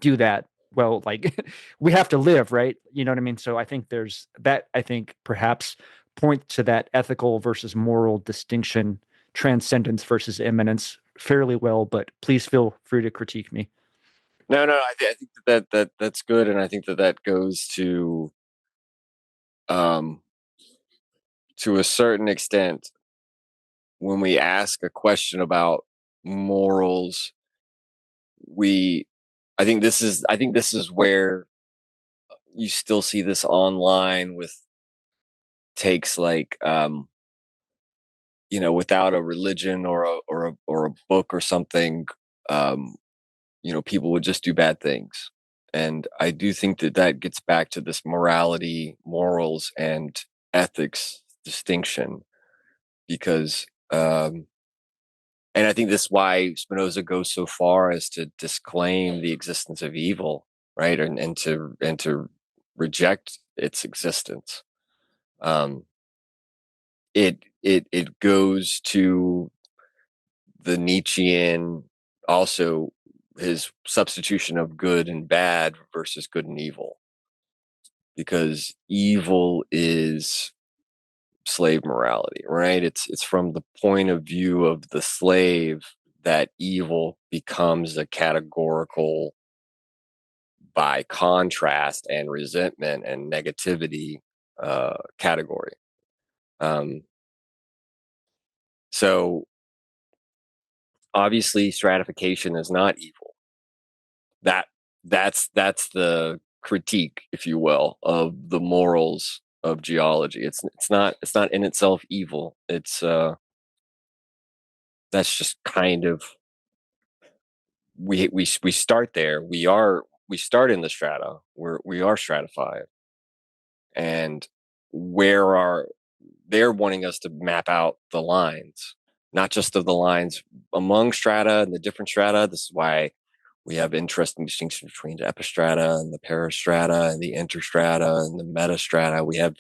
do that. Well, like we have to live, right? You know what I mean? So I think there's that, I think perhaps point to that ethical versus moral distinction, transcendence versus immanence fairly well, but please feel free to critique me.
No, I think that's good, and I think that goes to a certain extent when we ask a question about morals. I think this is where you still see this online with takes like without a religion or a book or something, people would just do bad things. And I do think that gets back to this morality, morals, and ethics distinction, because, and I think that's why Spinoza goes so far as to disclaim the existence of evil, right, and to reject its existence. It goes to the Nietzschean, also his substitution of good and bad versus good and evil, because evil is slave morality, right? It's from the point of view of the slave that evil becomes a categorical, by contrast and resentment and negativity, category. So obviously stratification is not evil. That's the critique, if you will, of the morals of geology. It's not in itself evil. It's that's just kind of, we start there. We start in the strata where we are stratified, and they're wanting us to map out the lines, not just of the lines among strata and the different strata. This is why we have interesting distinction between the epistrata and the peristrata and the interstrata and the metastrata. We have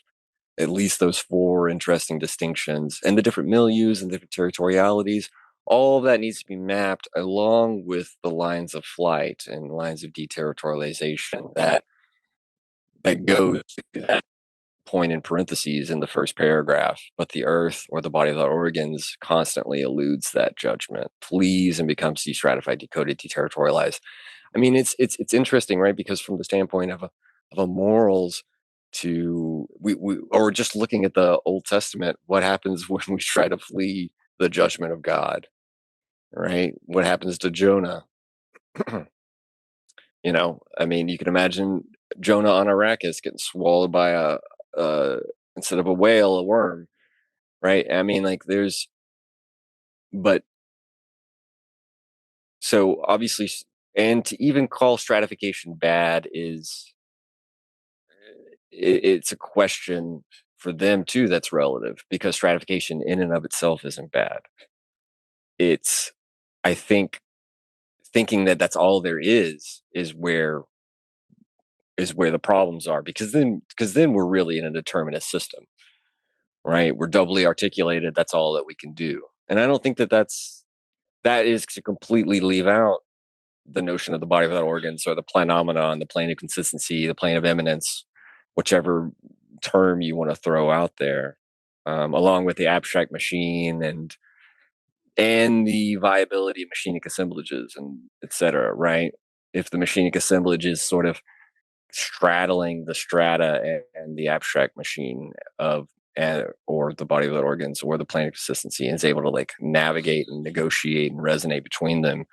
at least those four interesting distinctions, and the different milieus and different territorialities. All of that needs to be mapped along with the lines of flight and lines of deterritorialization that goes to that. point in parentheses in the first paragraph, but the earth or the body without organs constantly eludes that judgment, flees and becomes destratified, decoded, deterritorialized. I mean, it's interesting, right? Because from the standpoint of a morals, to we or just looking at the Old Testament, what happens when we try to flee the judgment of God, right? What happens to Jonah? I mean, you can imagine Jonah on Arrakis getting swallowed by a instead of a whale, a worm, right? I mean, like but so obviously, and to even call stratification bad it's a question for them too that's relative, because stratification in and of itself isn't bad. It's, I think, thinking that that's all there is where the problems are, because then we're really in a determinist system, right? We're doubly articulated, that's all that we can do. And I don't think that is to completely leave out the notion of the body without organs, or the phenomenon, the plane of consistency, the plane of eminence, whichever term you want to throw out there, along with the abstract machine and the viability of machinic assemblages and etc. Right? If the machinic assemblage is sort of straddling the strata and the abstract machine of or the body without organs or the plane of consistency, and is able to like navigate and negotiate and resonate between them,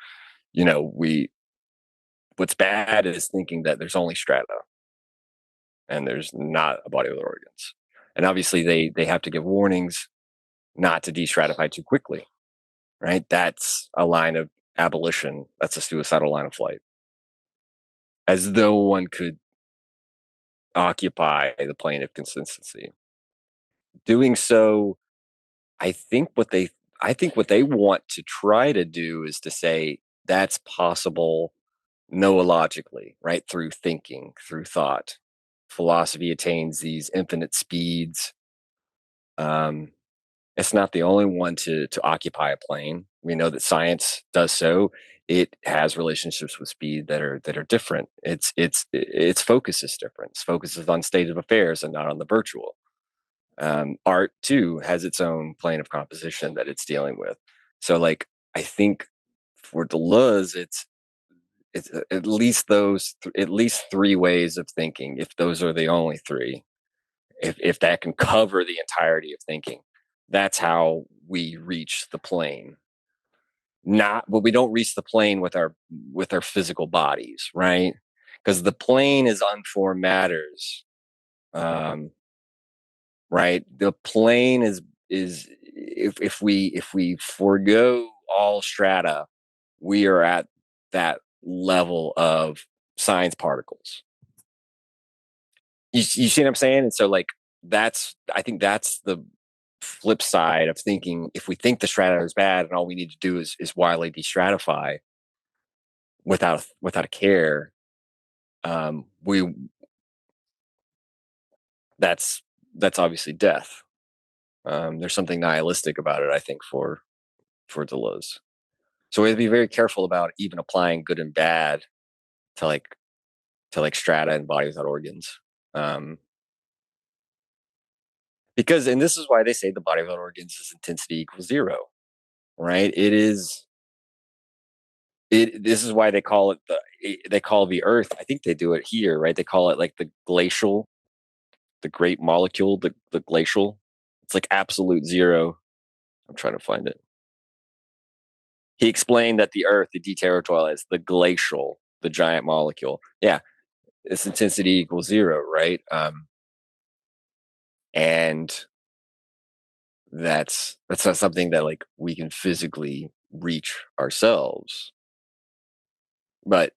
what's bad is thinking that there's only strata and there's not a body with organs. And obviously they have to give warnings not to destratify too quickly, right? That's a line of abolition. That's a suicidal line of flight. As though one could occupy the plane of consistency. Doing so, I think what they want to try to do is to say that's possible noologically, right? Through thinking, through thought. Philosophy attains these infinite speeds. It's not the only one to occupy a plane. We know that science does so. It has relationships with speed that are different. Its focus is different. Its focus is on state of affairs and not on the virtual. Art too has its own plane of composition that it's dealing with. So, like, I think for Deleuze, it's at least at least three ways of thinking, if those are the only three, if that can cover the entirety of thinking, that's how we reach the plane. But we don't reach the plane with our physical bodies, right? Because the plane is unformed matters. Right, the plane is if we forego all strata, we are at that level of science particles. You see what I'm saying? And so, like, I think that's the flip side of thinking. If we think the strata is bad and all we need to do is wildly destratify without a care, we that's obviously death. There's something nihilistic about it, I think, for Deleuze. So we have to be very careful about even applying good and bad to like strata and body without organs. Because, and this is why they say the body without organs is intensity equals zero, right? This is why they call the earth, I think they do it here, right? They call it like the glacial, the great molecule, the glacial. It's like absolute zero. I'm trying to find it. He explained that the earth, the deterritorialized, the glacial, the giant molecule. Yeah, its intensity equals zero, right? And that's not something that like we can physically reach ourselves. But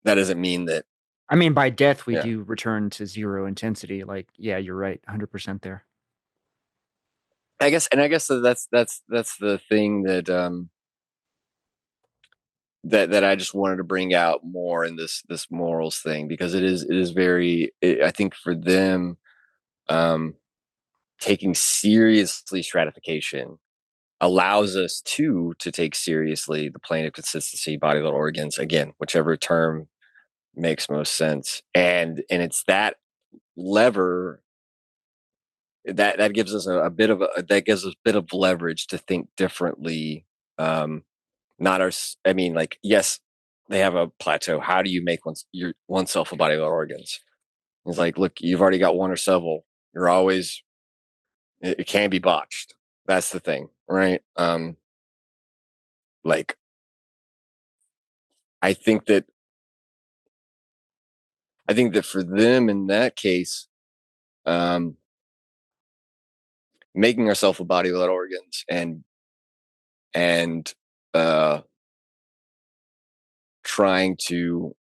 that doesn't mean that.
I mean, by death, we
Yeah.
do return to zero intensity. Like, yeah, you're right, 100% there.
I guess that's the thing that that I just wanted to bring out more in this morals thing, because it is very, I think for them, taking seriously stratification allows us to take seriously the plane of consistency, body without organs, again, whichever term makes most sense. And it's that lever that gives us a bit of leverage to think differently. Not our, I mean, like, yes, they have a plateau. How do you make oneself a body of organs? It's like, look, you've already got one or several. You're always, it can be botched. That's the thing, right? Like, I think that for them in that case, making ourselves a body without organs and trying to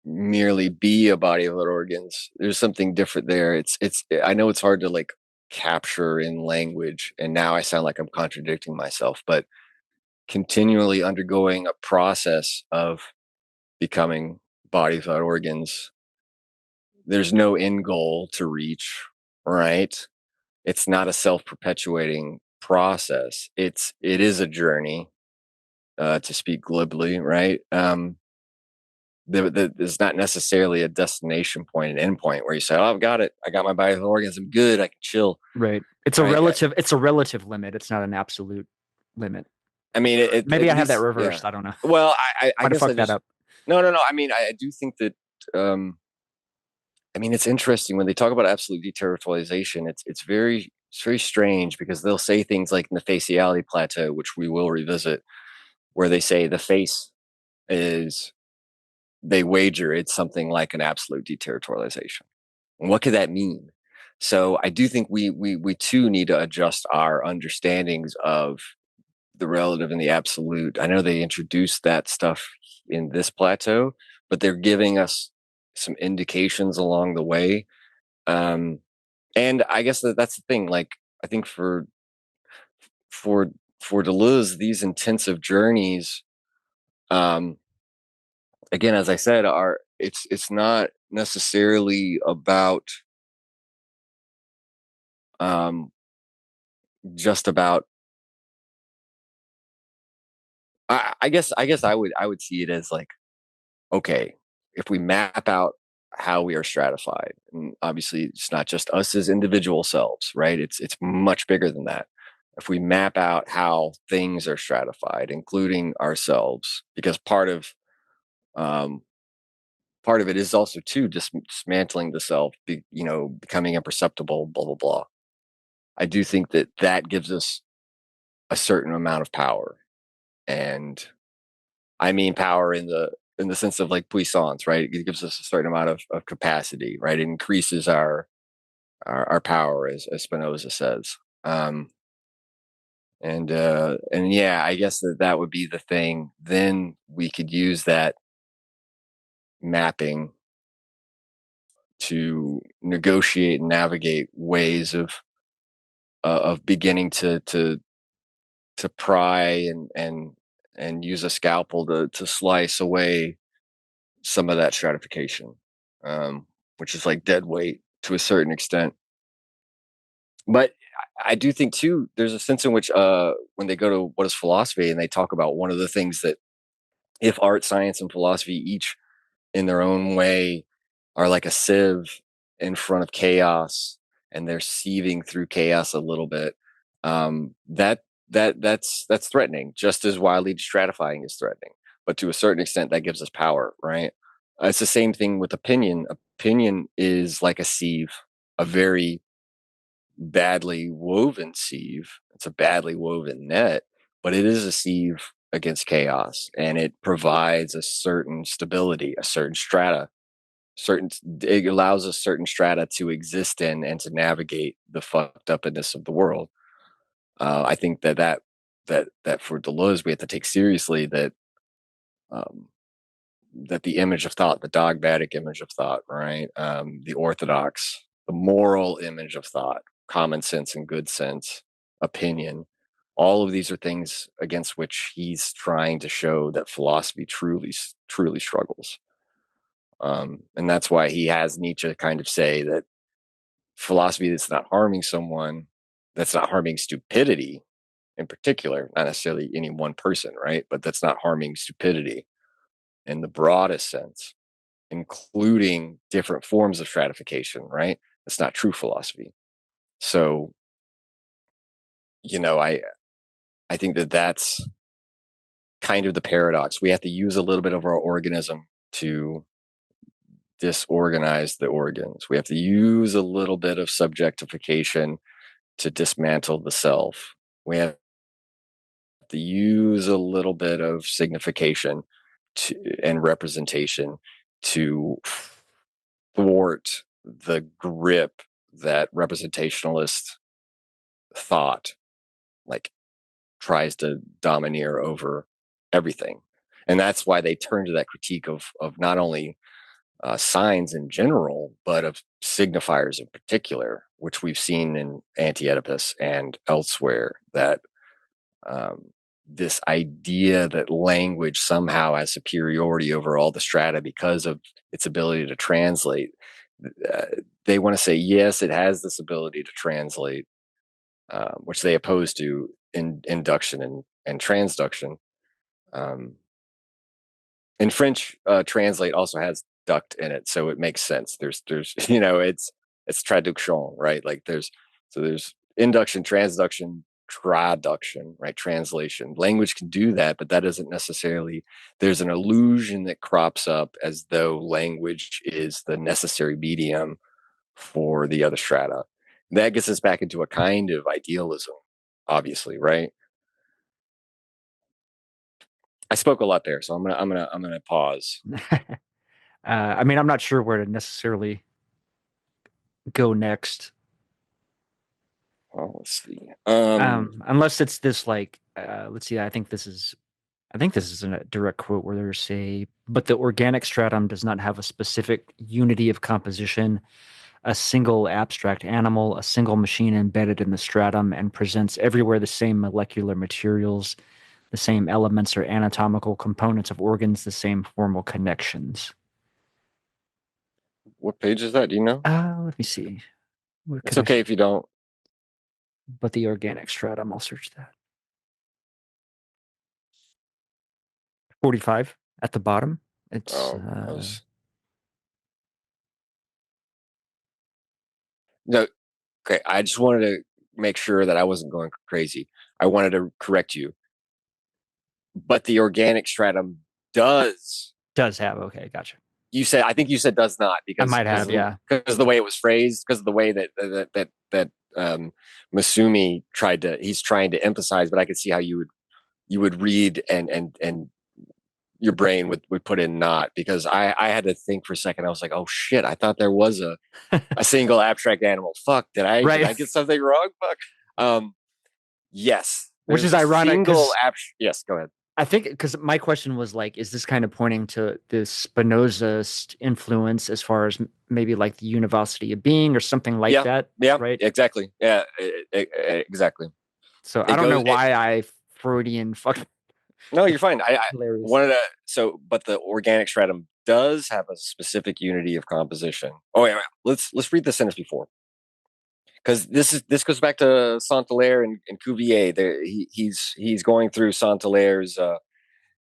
merely be a body without organs, there's something different there. It's I know it's hard to like capture in language, and now I sound like I'm contradicting myself, but continually undergoing a process of becoming bodies without organs, there's no end goal to reach, right? It's not a self-perpetuating process. It is a journey, to speak glibly, right? There's not necessarily a destination point, an end point where you say, "Oh, I've got it. I got my body without organs. I'm good. I can chill."
Right. It's a relative. It's a relative limit. It's not an absolute limit.
I mean,
maybe I have that reversed. Yeah. I don't know.
Well, I guess
fucked that up.
No. I mean, I do think that. I mean, it's interesting when they talk about absolute deterritorialization. It's very strange because they'll say things like in the faciality plateau, which we will revisit, where they say the face is, they wager it's something like an absolute deterritorialization. And what could that mean? So I do think we too need to adjust our understandings of the relative and the absolute. I know they introduced that stuff in this plateau, but they're giving us some indications along the way. And I guess that's the thing. Like, I think for Deleuze, these intensive journeys, again, as I said, it's not necessarily about just about. I guess I would see it as like, okay, if we map out how we are stratified, and obviously it's not just us as individual selves, right? It's much bigger than that. If we map out how things are stratified, including ourselves, because part of it is also too dismantling the self, becoming imperceptible, blah blah blah. I do think that gives us a certain amount of power, and I mean power in the sense of like puissance, right? It gives us a certain amount of capacity, right? It increases our power, as Spinoza says. And yeah, I guess that would be the thing. Then we could use that mapping to negotiate and navigate ways of beginning to pry and use a scalpel to slice away some of that stratification, which is like dead weight to a certain extent. But I do think too, there's a sense in which when they go to what is philosophy, and they talk about one of the things that, if art, science, and philosophy each in their own way are like a sieve in front of chaos, and they're sieving through chaos a little bit, that's threatening, just as wildly stratifying is threatening. But to a certain extent, that gives us power, right? It's the same thing with opinion. Opinion is like a sieve, a very badly woven sieve. It's a badly woven net, but it is a sieve against chaos, and it provides a certain stability, a certain strata. It allows a certain strata to exist in and to navigate the fucked upness of the world. I think that for Deleuze, we have to take seriously that the image of thought, the dogmatic image of thought, right? The orthodox, the moral image of thought, common sense and good sense, opinion. All of these are things against which he's trying to show that philosophy truly struggles. And that's why he has Nietzsche kind of say that philosophy that's not harming someone, that's not harming stupidity in particular, not necessarily any one person, right? But that's not harming stupidity in the broadest sense, including different forms of stratification, right? It's not true philosophy. So, I think that that's kind of the paradox. We have to use a little bit of our organism to disorganize the organs. We have to use a little bit of subjectification to dismantle the self. We have to use a little bit of signification and representation to thwart the grip that representationalist thought like tries to domineer over everything. And that's why they turn to that critique of not only signs in general, but of signifiers in particular, which we've seen in Anti-Oedipus and elsewhere, that this idea that language somehow has superiority over all the strata because of its ability to translate. They want to say, yes, it has this ability to translate, which they oppose to induction and transduction. In French, translate also has duct in it, so it makes sense. There's it's traduction, right? Like there's induction, transduction, traduction, right? Translation. Language can do that, but that doesn't necessarily. There's an illusion that crops up as though language is the necessary medium for the other strata. That gets us back into a kind of idealism, obviously, right? I spoke a lot there, so I'm gonna pause.
I mean, I'm not sure where to necessarily go next.
Well, let's see.
Unless it's this like, let's see. I think this is a direct quote where there's but the organic stratum does not have a specific unity of composition, a single abstract animal, a single machine embedded in the stratum, and presents everywhere the same molecular materials, the same elements or anatomical components of organs, the same formal connections.
What page is that? Do you know?
Let me see.
It's okay if you don't.
But the organic stratum, I'll search that. 45 at the bottom. It's
no. Okay, I just wanted to make sure that I wasn't going crazy. I wanted to correct you. But the organic stratum does
have, okay, gotcha.
I think you said does not, because
I might have, yeah,
because of the way it was phrased, because of the way that Masumi he's trying to emphasize. But I could see how you would read and your brain would put in not, because I had to think for a second. I was like, oh shit, I thought there was a single abstract animal. Fuck, did I get something wrong? Fuck. Yes,
which is ironic.
Yes, go ahead.
I think because my question was like, is this kind of pointing to this Spinoza's influence as far as maybe like the universality of being or something like that?
Yeah,
right.
Exactly. Yeah, exactly.
So I don't know why I Freudian fucking.
No, you're fine. I wanted to. But the organic stratum does have a specific unity of composition. Oh, wait. Let's read the sentence before, because this goes back to Saint-Hilaire and Cuvier. He's going through Saint-Hilaire's.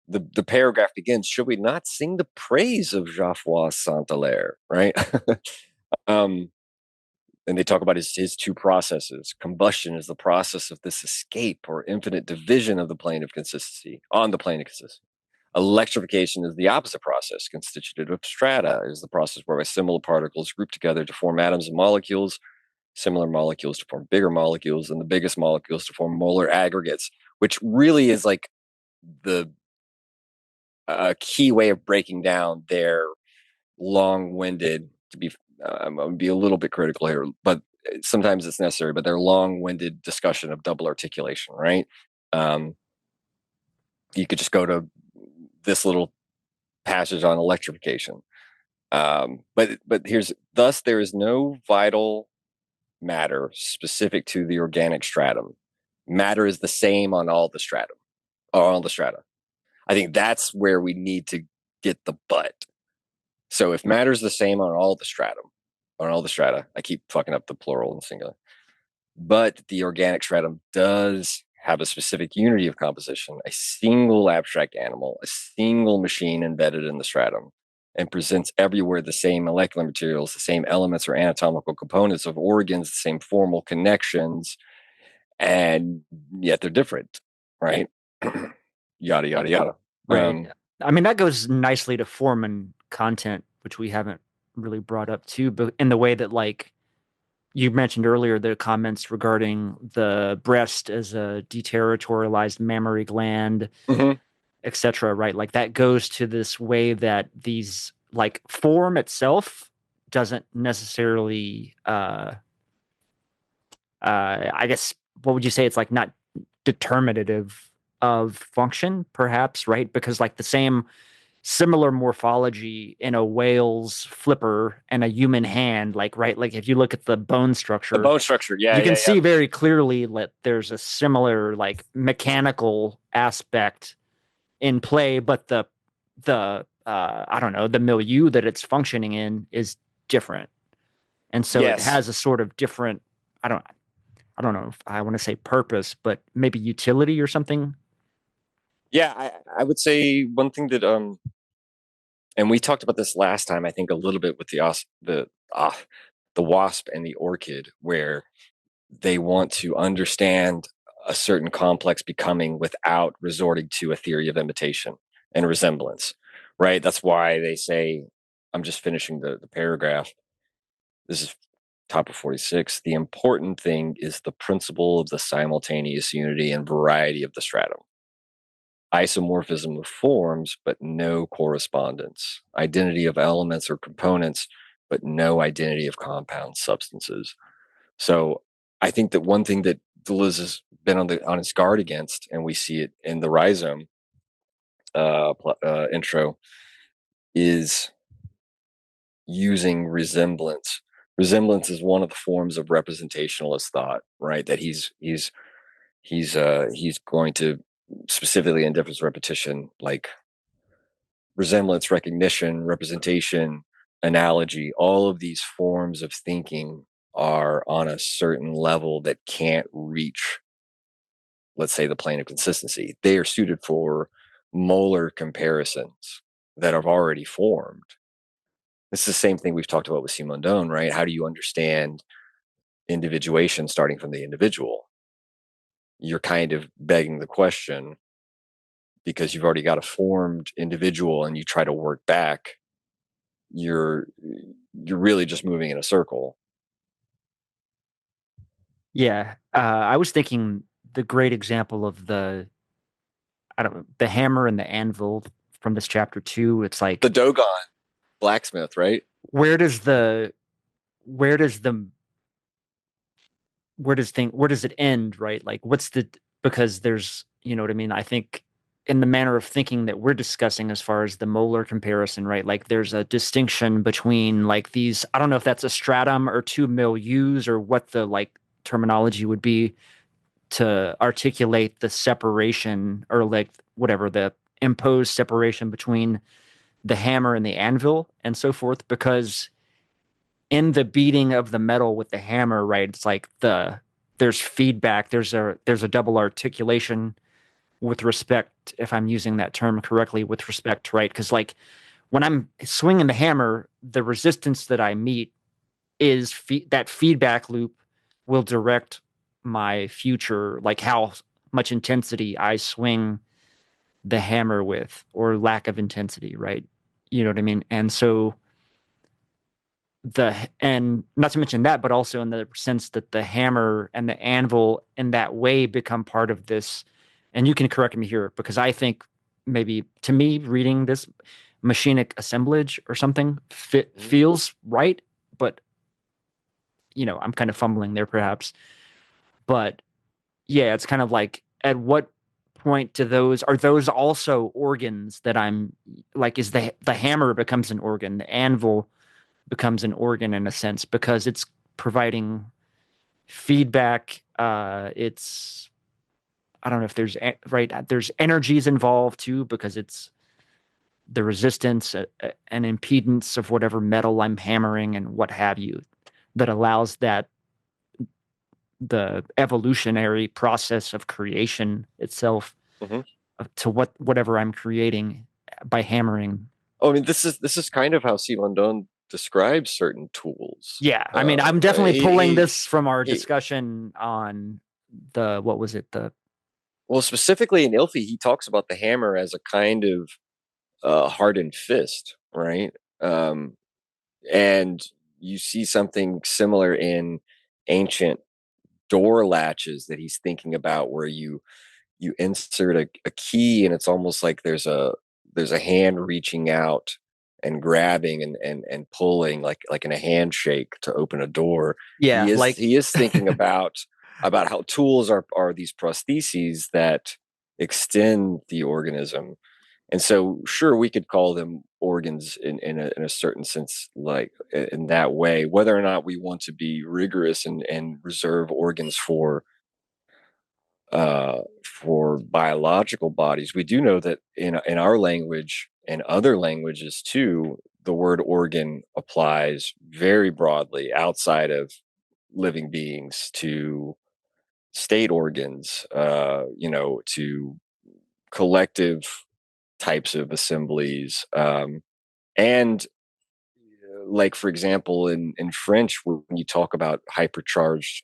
The paragraph begins, should we not sing the praise of Geoffroy Saint-Hilaire, right? And they talk about his two processes. Combustion is the process of this escape or infinite division of the plane of consistency, on the plane of consistency. Electrification is the opposite process. Constitutive of strata is the process whereby similar particles group together to form atoms and molecules, similar molecules to form bigger molecules, and the biggest molecules to form molar aggregates, which really is like the key way of breaking down their long-winded, I'm going to be a little bit critical here, but sometimes it's necessary, but their long-winded discussion of double articulation, right? You could just go to this little passage on electrification. But thus there is no vital matter specific to the organic stratum. Matter is the same on all the stratum, or on the strata. I think that's where we need to get the but. So if matter is the same on all the strata, I keep fucking up the plural and singular, but the organic stratum does have a specific unity of composition, a single abstract animal, a single machine embedded in the stratum. and presents everywhere the same molecular materials, the same elements or anatomical components of organs, the same formal connections, and yet they're different, right? Yada, yada, yada.
Right. I mean, that goes nicely to form and content, which we haven't really brought up too, but in the way that, like, you mentioned earlier, the comments regarding the breast as a deterritorialized mammary gland,
Mhm.
etc. Right? Like, that goes to this way that these, like, form itself doesn't necessarily, I guess, what would you say? It's like not determinative of function, perhaps, right? Because, like, the same similar morphology in a whale's flipper and a human hand, like, right, like, if you look at the bone
The
structure,
bone structure, yeah,
you can
yeah, yeah.
see very clearly that there's a similar, like, mechanical aspect in play, but the I don't know, the milieu that it's functioning in is different, and so it
Yes.
has a sort of different, I don't know if I want to say purpose, but maybe utility or something.
Yeah, I would say one thing that and we talked about this last time, I think a little bit with the wasp and the orchid, where they want to understand a certain complex becoming without resorting to a theory of imitation and resemblance, right? That's why they say, I'm just finishing the paragraph. This is top of 46. The important thing is the principle of the simultaneous unity and variety of the stratum. Isomorphism of forms, but no correspondence. Identity of elements or components, but no identity of compound substances. So I think that one thing that Deleuze has been on its guard against, and we see it in the rhizome intro, is using resemblance. Resemblance is one of the forms of representationalist thought, right? That he's going to, specifically in difference repetition, like resemblance, recognition, representation, analogy, all of these forms of thinking are on a certain level that can't reach, let's say, the plane of consistency. They are suited for molar comparisons that have already formed. This is the same thing we've talked about with Simondon, right? How do you understand individuation starting from the individual? You're kind of begging the question because you've already got a formed individual and you try to work back. You're really just moving in a circle.
Yeah, I was thinking the great example of I don't know, the hammer and the anvil from this chapter too. It's
The
like,
Dogon blacksmith, right?
where does the where does the where does it end, right? Like, what's the, because there's, you know what I mean? I think in the manner of thinking that we're discussing as far as the molar comparison, right? Like, there's a distinction between, like, these, I don't know if that's a stratum or two milieus or what the, like, terminology would be to articulate the separation, or, like, whatever, the imposed separation between the hammer and the anvil and so forth, because in the beating of the metal with the hammer, right, it's like there's feedback, there's a double articulation with respect, if I'm using that term correctly, with respect, right? Because, like, when I'm swinging the hammer, the resistance that I meet is that feedback loop will direct my future, like how much intensity I swing the hammer with, or lack of intensity, right? You know what I mean? And so and not to mention that, but also in the sense that the hammer and the anvil in that way become part of this. And you can correct me here, because I think maybe to me reading this machinic assemblage or something feels right, but, I'm kind of fumbling there perhaps. But yeah, it's kind of like, at what point are those also organs that I'm, like, is the hammer becomes an organ, the anvil becomes an organ in a sense, because it's providing feedback. It's, I don't know if right, there's energies involved too, because it's the resistance and impedance of whatever metal I'm hammering and what have you, that allows that the evolutionary process of creation itself,
Mhm.
to whatever I'm creating by hammering.
I mean, this is kind of how Simondon describes certain tools.
Yeah, I mean, I'm definitely pulling this from our
he-
discussion on what was it?
well, specifically in Ilfi, he talks about the hammer as a kind of hardened fist, right? And you see something similar in ancient door latches that he's thinking about, where you insert a key, and it's almost like there's a hand reaching out and grabbing and pulling, like in a handshake to open a door.
Yeah, like
He is thinking about how tools are these prostheses that extend the organism. And so, sure, we could call them organs in a certain sense, like in that way. Whether or not we want to be rigorous and reserve organs for biological bodies, we do know that in our language and other languages too, the word organ applies very broadly outside of living beings to state organs, to collective types of assemblies, and like, for example, in French, when you talk about hypercharged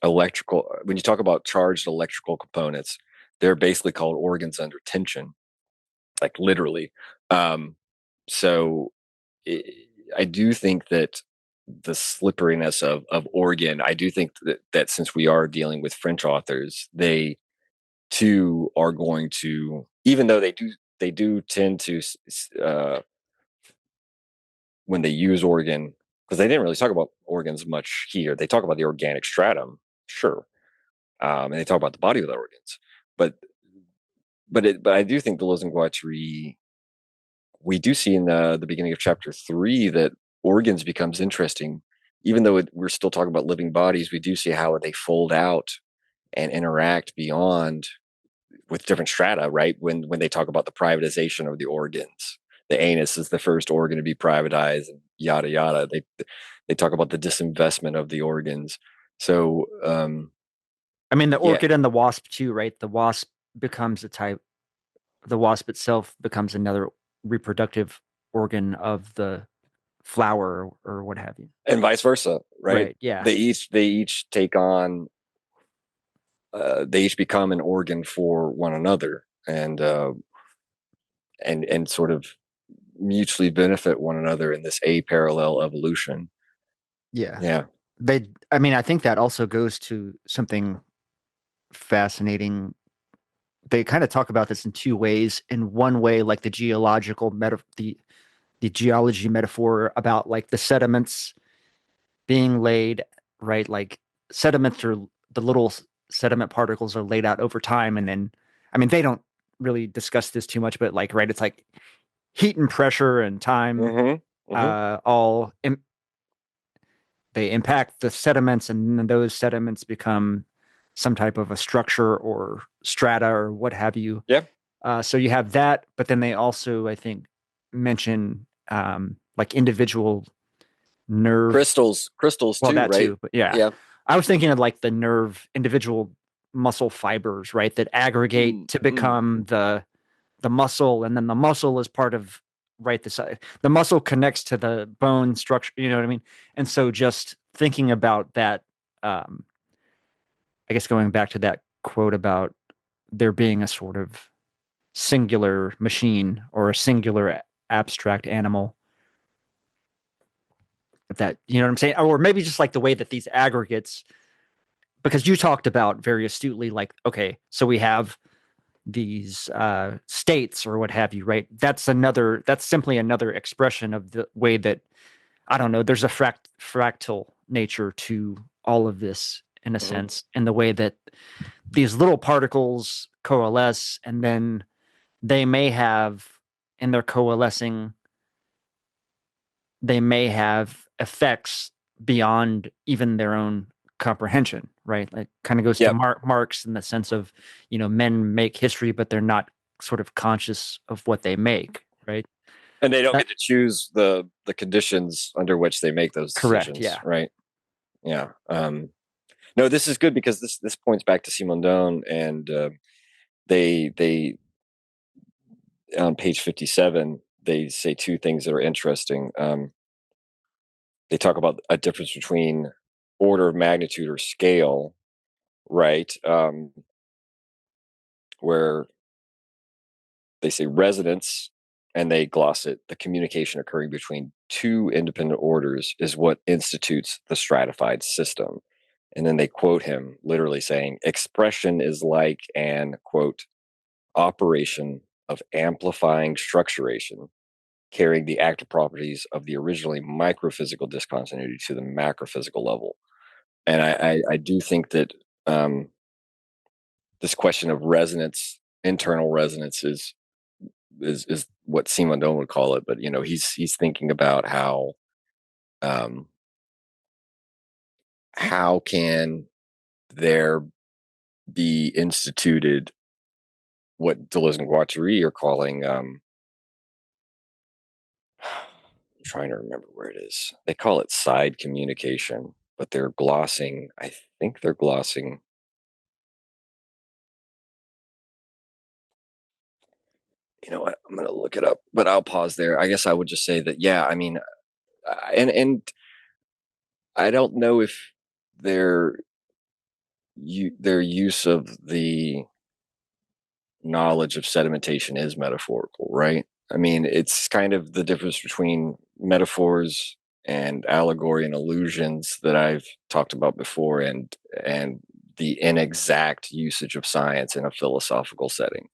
when you talk about charged electrical components, they're basically called organs under tension, like literally. Um, so I I do think that the slipperiness of organ, I do think that since we are dealing with French authors, they too are going to, even though they do tend to when they use organ, because they didn't really talk about organs much here. They talk about the organic stratum, sure, and they talk about the body of the organs, but but I do think Deleuze and Guattari, we do see in the beginning of chapter 3 that organs becomes interesting, even though we're still talking about living bodies. We do see how they fold out and interact beyond with different strata, right? When they talk about the privatization of the organs, the anus is the first organ to be privatized, and yada yada. They talk about the disinvestment of the organs. So
I mean, the
yeah,
orchid and the wasp too, right? The wasp becomes a type. The wasp itself becomes another reproductive organ of the flower or what have you.
and vice versa, right?
Right. Yeah.
They each take on they each become an organ for one another, and sort of mutually benefit one another in this aparallel evolution.
Yeah.
Yeah.
I mean, I think that also goes to something fascinating. They kind of talk about this in two ways. In one way, like the the geology metaphor about like the sediments being laid, right? Like sediments are the little sediment particles are laid out over time. And then, I mean, they don't really discuss this too much, but like, right, it's like heat and pressure and time
Mm-hmm. Mm-hmm.
they impact the sediments, and then those sediments become some type of a structure or strata or what have you.
Yeah.
So you have that, but then they also, I think, mention like individual nerve.
Crystals
Well,
too,
that
right?
too, but yeah,
Yeah.
I was thinking of like the individual muscle fibers, right, that aggregate to
Mm.
become the muscle, and then the muscle is part of right the muscle connects to the bone structure. You know what I mean? And so just thinking about that, um, I guess going back to that quote about there being a sort of singular machine or a singular abstract animal, that, you know what I'm saying, or maybe just like the way that these aggregates, because you talked about very astutely, like, okay, so we have these states or what have you, right? That's simply another expression of the way that, I don't know, there's a fractal nature to all of this, in a
Mm-hmm.
sense, in the way that these little particles coalesce, and then they may have, in their coalescing, they may have effects beyond even their own comprehension, right? Like, kind of goes to
Yep.
Marx in the sense of, men make history, but they're not sort of conscious of what they make, right?
And they don't
That,
get to choose the conditions under which they make those
correct.
decisions,
Yeah.
right? Yeah. No, this is good because this points back to Simondon, and they on page 57, they say two things that are interesting. They talk about a difference between order of magnitude or scale, right? Where they say resonance, and they gloss it, the communication occurring between two independent orders is what institutes the stratified system. And then they quote him literally saying, expression is like an, quote, operation of amplifying structuration, carrying the active properties of the originally microphysical discontinuity to the macrophysical level. And I do think that this question of resonance, internal resonance, is what Simondon would call it. But he's thinking about how can there be instituted what Deleuze and Guattari are calling I'm trying to remember where it is. They call it side communication, but they're glossing. I think they're glossing. You know what? I'm going to look it up, but I'll pause there. I guess I would just say that, yeah, I mean, and I don't know if their use of the knowledge of sedimentation is metaphorical, right? I mean, it's kind of the difference between metaphors and allegory and illusions that I've talked about before, and the inexact usage of science in a philosophical setting,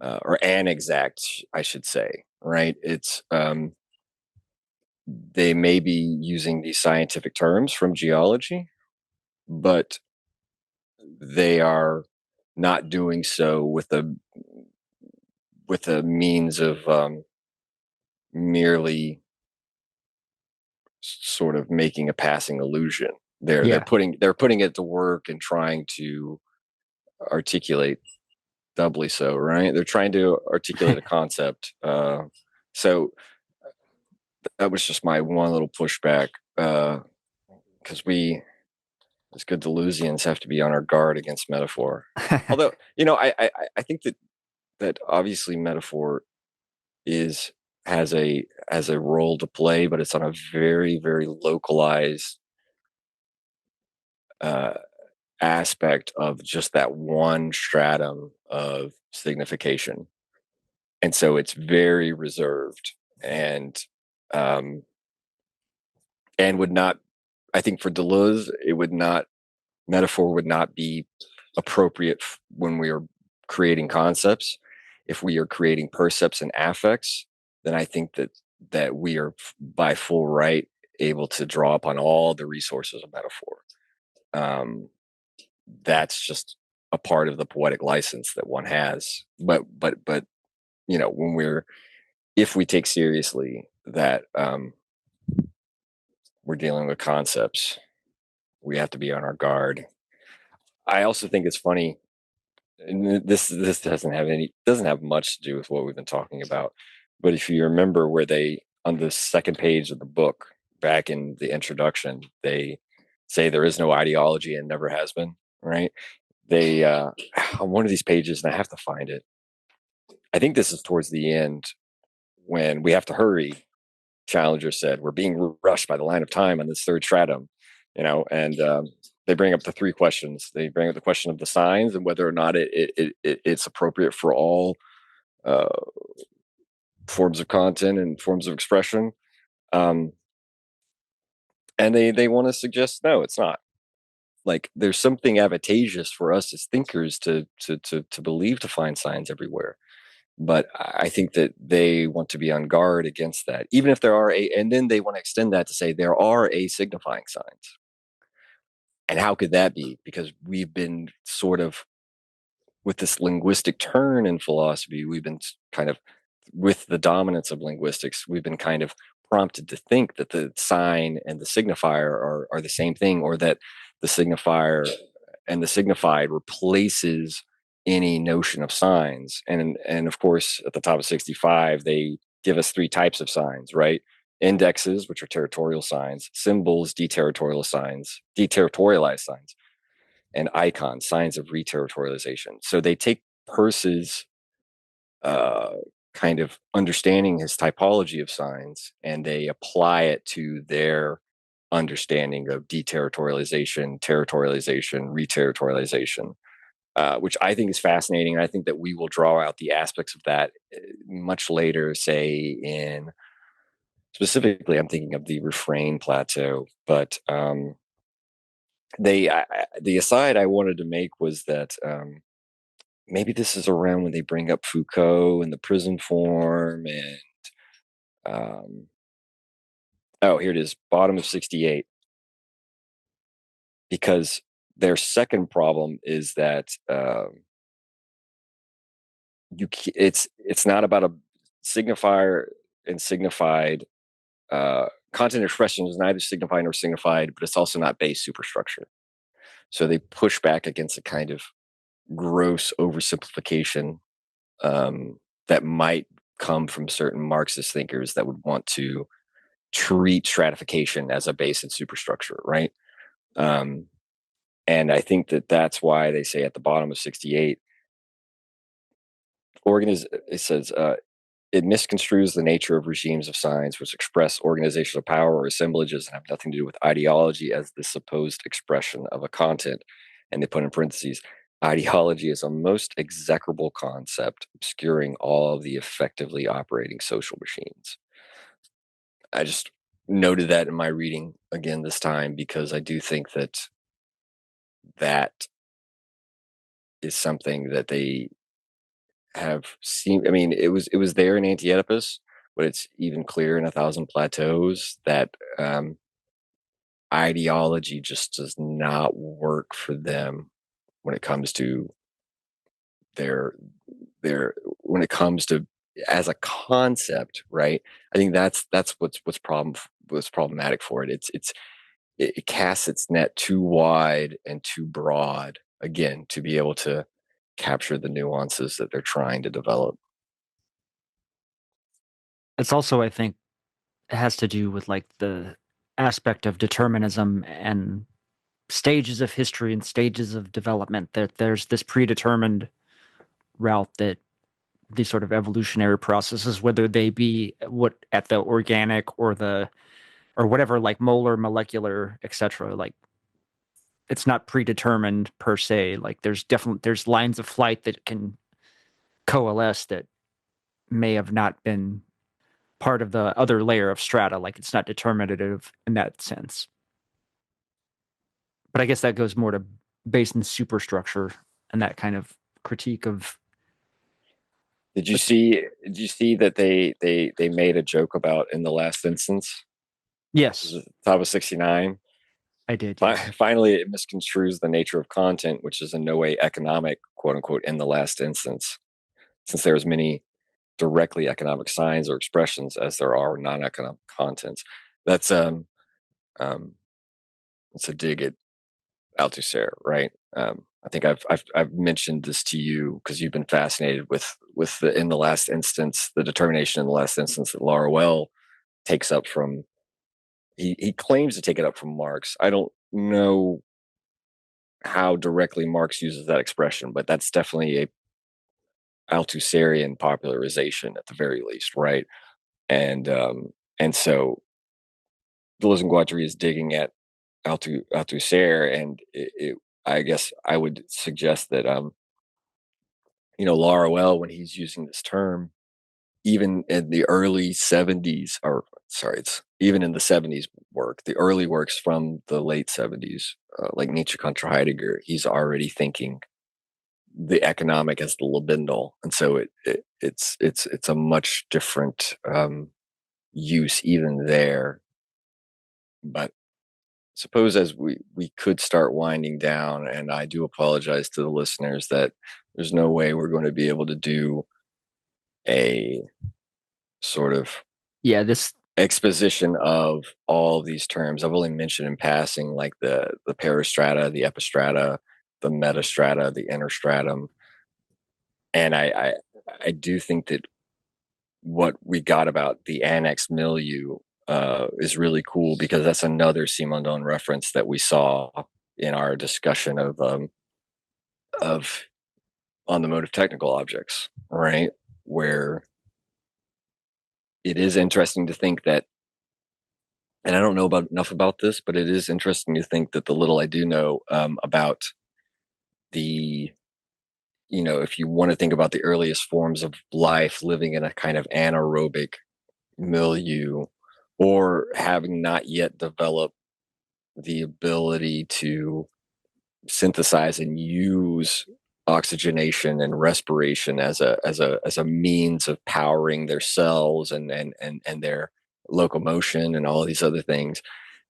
or inexact, I should say, right? It's they may be using these scientific terms from geology, but they are not doing so with a means of merely sort of making a passing illusion. They're putting it to work and trying to articulate, doubly so, right? They're trying to articulate a concept. So that was just my one little pushback, because we, as good Deleuzians, have to be on our guard against metaphor. Although, I think that obviously metaphor has a role to play, but it's on a very, very localized aspect of just that one stratum of signification, and so it's very reserved, and would not. I think for Deleuze, metaphor would not be appropriate when we are creating concepts. If we are creating percepts and affects, then I think that we are by full right able to draw upon all the resources of metaphor. That's just a part of the poetic license that one has. But if we take seriously that we're dealing with concepts, we have to be on our guard. I also think it's funny, and this doesn't have much to do with what we've been talking about, but if you remember where they, on the second page of the book, back in the introduction, they say there is no ideology and never has been, right? They on one of these pages, and I have to find it, I think this is towards the end, when we have to hurry, Challenger said, we're being rushed by the line of time on this third stratum, and they bring up the three questions. They bring up the question of the signs and whether or not it's appropriate for all forms of content and forms of expression. And they want to suggest, no, it's not. Like, there's something advantageous for us as thinkers to believe, to find signs everywhere. But I think that they want to be on guard against that, even if there are and then they want to extend that to say there are signifying signs. And how could that be? Because we've been sort of, with this linguistic turn in philosophy, we've been kind of, with the dominance of linguistics, we've been kind of prompted to think that the sign and the signifier are the same thing, or that the signifier and the signified replaces any notion of signs. And of course, at the top of 65, they give us three types of signs, right? Indexes, which are territorial signs; symbols, deterritorialized signs; and icons, signs of reterritorialization. So they take Peirce's kind of understanding his typology of signs, and they apply it to their understanding of deterritorialization, territorialization, reterritorialization, which I think is fascinating. I think that we will draw out the aspects of that much later, say in specifically, I'm thinking of the refrain plateau. But the aside I wanted to make was that maybe this is around when they bring up Foucault and the prison form, and oh, here it is, bottom of 68, because their second problem is that it's not about a signifier and signified. Content expression is neither signified nor signified, but it's also not base superstructure. So they push back against a kind of gross oversimplification that might come from certain Marxist thinkers that would want to treat stratification as a base and superstructure, right? And I think that that's why they say at the bottom of 68, it says, it misconstrues the nature of regimes of science which express organizational power or assemblages and have nothing to do with ideology as the supposed expression of a content. And they put in parentheses, ideology is a most execrable concept, obscuring all of the effectively operating social machines. I just noted that in my reading again this time, because I do think that that is something that they have seen. I mean, it was there in Anti-Oedipus, but it's even clearer in A Thousand Plateaus that ideology just does not work for them when it comes to their when it comes to as a concept, right? I think that's what's problematic for it. It casts its net too wide and too broad, again, to be able to capture the nuances that they're trying to develop.
It's also, I think, it has to do with like the aspect of determinism and stages of history and stages of development, that there's this predetermined route that these sort of evolutionary processes, whether they be what at the organic or the or whatever, like molar, molecular, etc., like it's not predetermined per se. Like there's lines of flight that can coalesce that may have not been part of the other layer of strata. Like it's not determinative in that sense. But I guess that goes more to base and superstructure and that kind of critique of.
Did you see that they made a joke about in the last instance?
Yes,
Top of 69.
I did. Yes.
Finally, it misconstrues the nature of content, which is in no way economic, quote unquote, in the last instance, since there is many directly economic signs or expressions as there are non-economic contents. That's it's a dig at Althusser, right? I think I've mentioned this to you because you've been fascinated with the in the last instance, the determination in the last instance that Laruelle takes up from. He claims to take it up from Marx. I don't know how directly Marx uses that expression, but that's definitely a Althusserian popularization at the very least, right? And so Deleuze and Guattari is digging at Althusser, and I guess I would suggest that Laruelle, when he's using this term, even in the early 70s, or sorry, it's even in the 70s work, the early works from the late 70s, like Nietzsche contra Heidegger, he's already thinking the economic as the libidinal, and so it's a much different use even there. But suppose as we could start winding down, and I do apologize to the listeners that there's no way we're going to be able to do a sort of
This
exposition of all these terms. I've only mentioned in passing like the peristrata, the epistrata, the metastrata, the interstratum, and I do think that what we got about the annex milieu is really cool, because that's another Simondon reference that we saw in our discussion of on the mode of technical objects, right? Where it is interesting to think that, and I don't know enough about this, but it is interesting to think that the little I do know about the, if you want to think about the earliest forms of life living in a kind of anaerobic milieu, or having not yet developed the ability to synthesize and use oxygenation and respiration as a means of powering their cells and their locomotion and all these other things,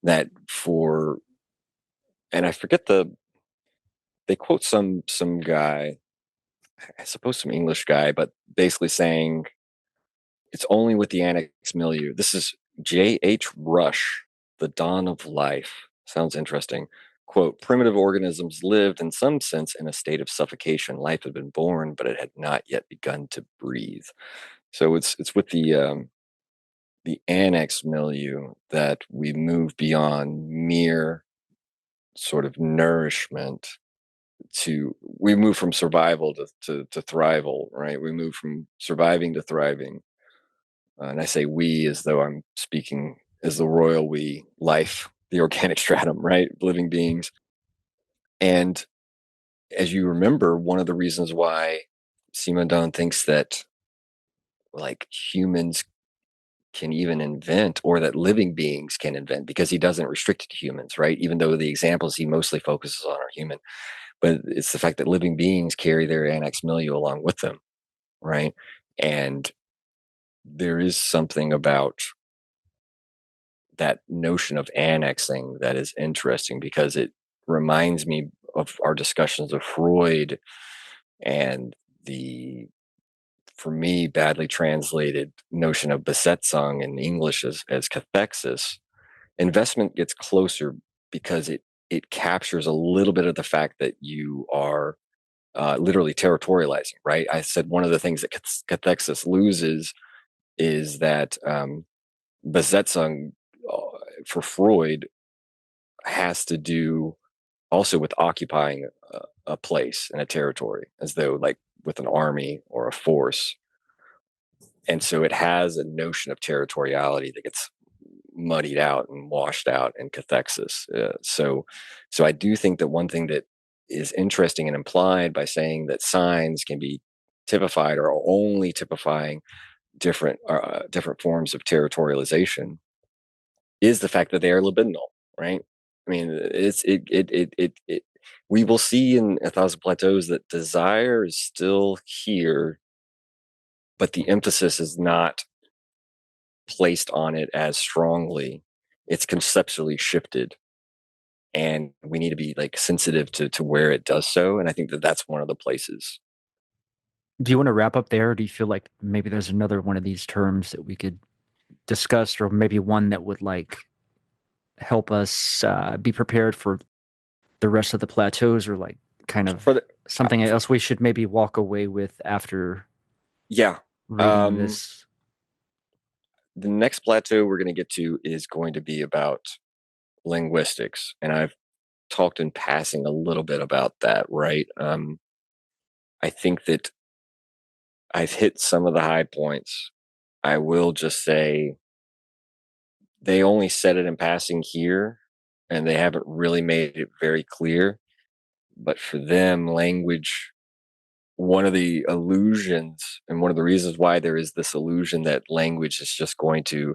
that for, and I forget they quote some guy, I suppose some English guy, but basically saying it's only with the annex milieu. This is J.H. Rush, The Dawn of Life. Sounds interesting. Quote, primitive organisms lived in some sense in a state of suffocation. Life had been born, but it had not yet begun to breathe. So it's with the annex milieu that we move beyond mere sort of nourishment we move from survival to thrival, right? We move from surviving to thriving. And I say we as though I'm speaking as the royal we, life, the organic stratum, right? Living beings. And as you remember, one of the reasons why Simondon thinks that like humans can even invent, or that living beings can invent, because he doesn't restrict it to humans, right? Even though the examples he mostly focuses on are human, but it's the fact that living beings carry their annex milieu along with them, right? And there is something about that notion of annexing that is interesting, because it reminds me of our discussions of Freud and the, for me, badly translated notion of Besetzung in English as cathexis. Investment gets closer because it captures a little bit of the fact that you are literally territorializing, right? I said one of the things that cathexis loses is that Besetzung for Freud has to do also with occupying a place and a territory, as though like with an army or a force. And so it has a notion of territoriality that gets muddied out and washed out in cathexis. So I do think that one thing that is interesting and implied by saying that signs can be typified or only typifying different forms of territorialization is the fact that they are libidinal, right? I mean, we will see in A Thousand Plateaus that desire is still here, but the emphasis is not placed on it as strongly. It's conceptually shifted, and we need to be like sensitive to where it does so. And I think that that's one of the places.
Do you want to wrap up there, or do you feel like maybe there's another one of these terms that we could discuss, or maybe one that would like help us be prepared for the rest of the plateaus, or like kind of something else we should maybe walk away with after reading this?
The next plateau we're going to get to is going to be about linguistics, and I've talked in passing a little bit about that, right? I think that I've hit some of the high points. I will just say they only said it in passing here, and they haven't really made it very clear. But for them, language, one of the illusions and one of the reasons why there is this illusion that language is just going to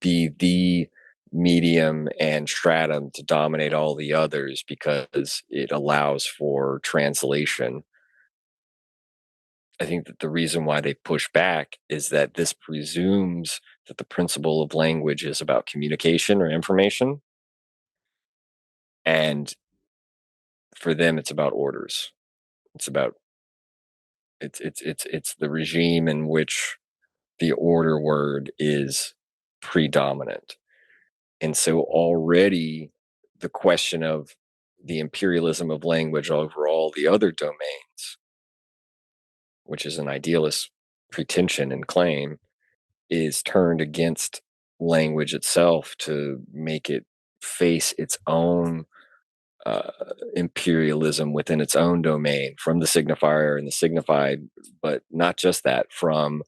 be the medium and stratum to dominate all the others because it allows for translation. I think that the reason why they push back is that this presumes that the principle of language is about communication or information. And for them, it's about orders. It's about it's the regime in which the order word is predominant. And so already the question of the imperialism of language over all the other domains, which is an idealist pretension and claim, is turned against language itself to make it face its own imperialism within its own domain, from the signifier and the signified, but not just that, from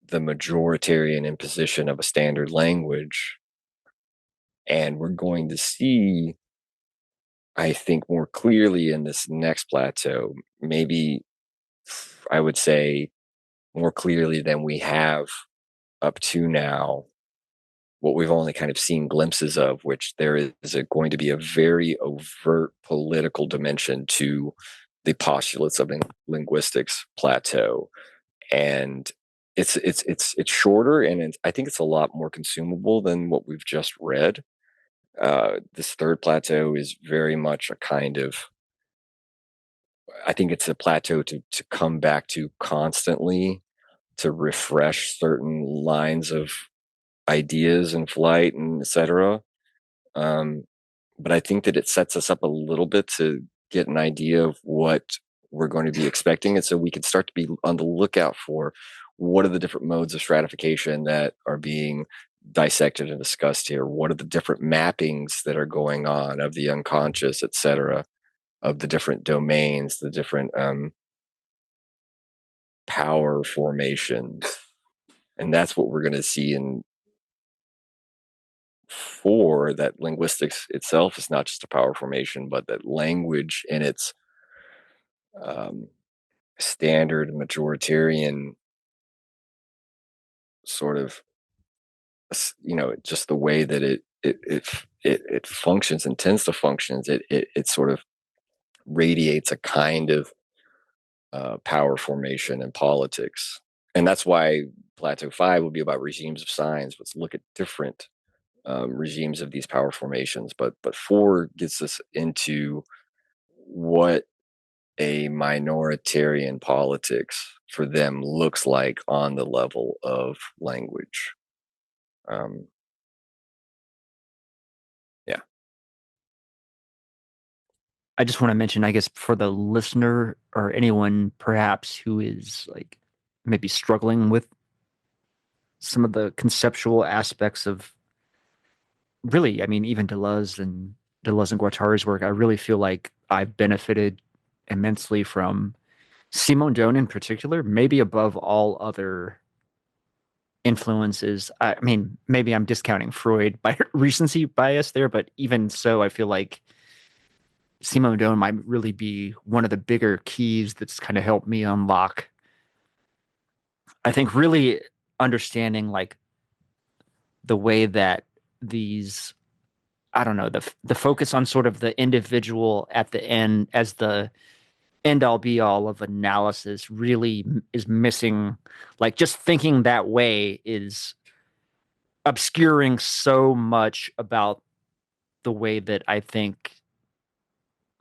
the majoritarian imposition of a standard language. And we're going to see, I think, more clearly in this next plateau, maybe I would say more clearly than we have up to now, what we've only kind of seen glimpses of, which there is going to be a very overt political dimension to the postulates of linguistics plateau. And it's shorter, and I think it's a lot more consumable than what we've just read. This third plateau is very much a kind of, I think it's a plateau to come back to constantly, to refresh certain lines of ideas and flight and etc. But I think that it sets us up a little bit to get an idea of what we're going to be expecting, and so we can start to be on the lookout for what are the different modes of stratification that are being dissected and discussed here. What are the different mappings that are going on of the unconscious, etc., of the different domains, the different power formations. And that's what we're going to see in 4, that linguistics itself is not just a power formation, but that language in its standard majoritarian sort of, just the way that it functions and tends to function, it sort of radiates a kind of power formation in politics. And that's why Plateau 5 will be about regimes of signs. Let's look at different regimes of these power formations. But 4 gets us into what a minoritarian politics for them looks like on the level of language. Yeah.
I just want to mention, I guess, for the listener or anyone perhaps who is like maybe struggling with some of the conceptual aspects of really, I mean, even Deleuze and Guattari's work, I really feel like I've benefited immensely from Simone Doan in particular, maybe above all other influences. I mean, maybe I'm discounting Freud by recency bias there, but even so, I feel like Simone Doan might really be one of the bigger keys that's kind of helped me unlock, I think, really understanding like the way that these, I don't know, the focus on sort of the individual at the end as the end all be all of analysis really is missing. Like just thinking that way is obscuring so much about the way that I think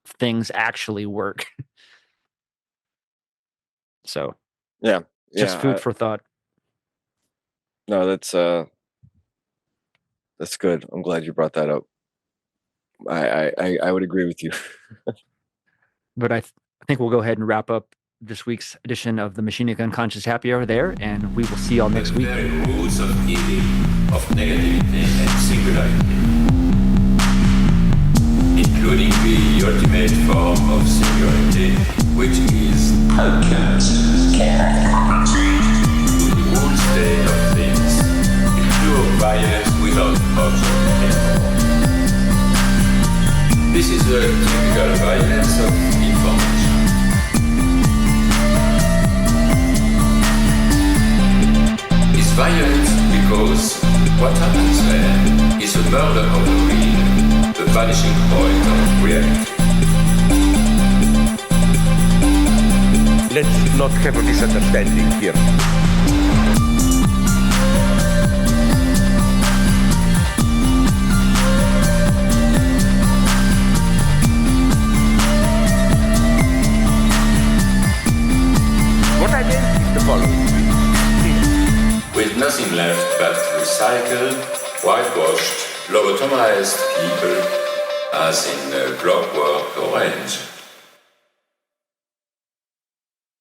things actually work. So
Yeah.
just food for thought.
No, that's good. I'm glad you brought that up. I would agree with you.
But I think we'll go ahead and wrap up this week's edition of the Machinic Unconscious Happy Hour there, and we will see y'all next week.
The very roots of evil, of negativity and singularity, including the ultimate form of singularity, which is the whole state of things, the pure violence without object anymore. This is a typical violence of information. It's violent because what happens there is a murder of the real, the vanishing point of reality.
Let's not have a misunderstanding here. What I meant is the following.
With nothing left but recycled, whitewashed, lobotomized people, as in Clockwork Orange.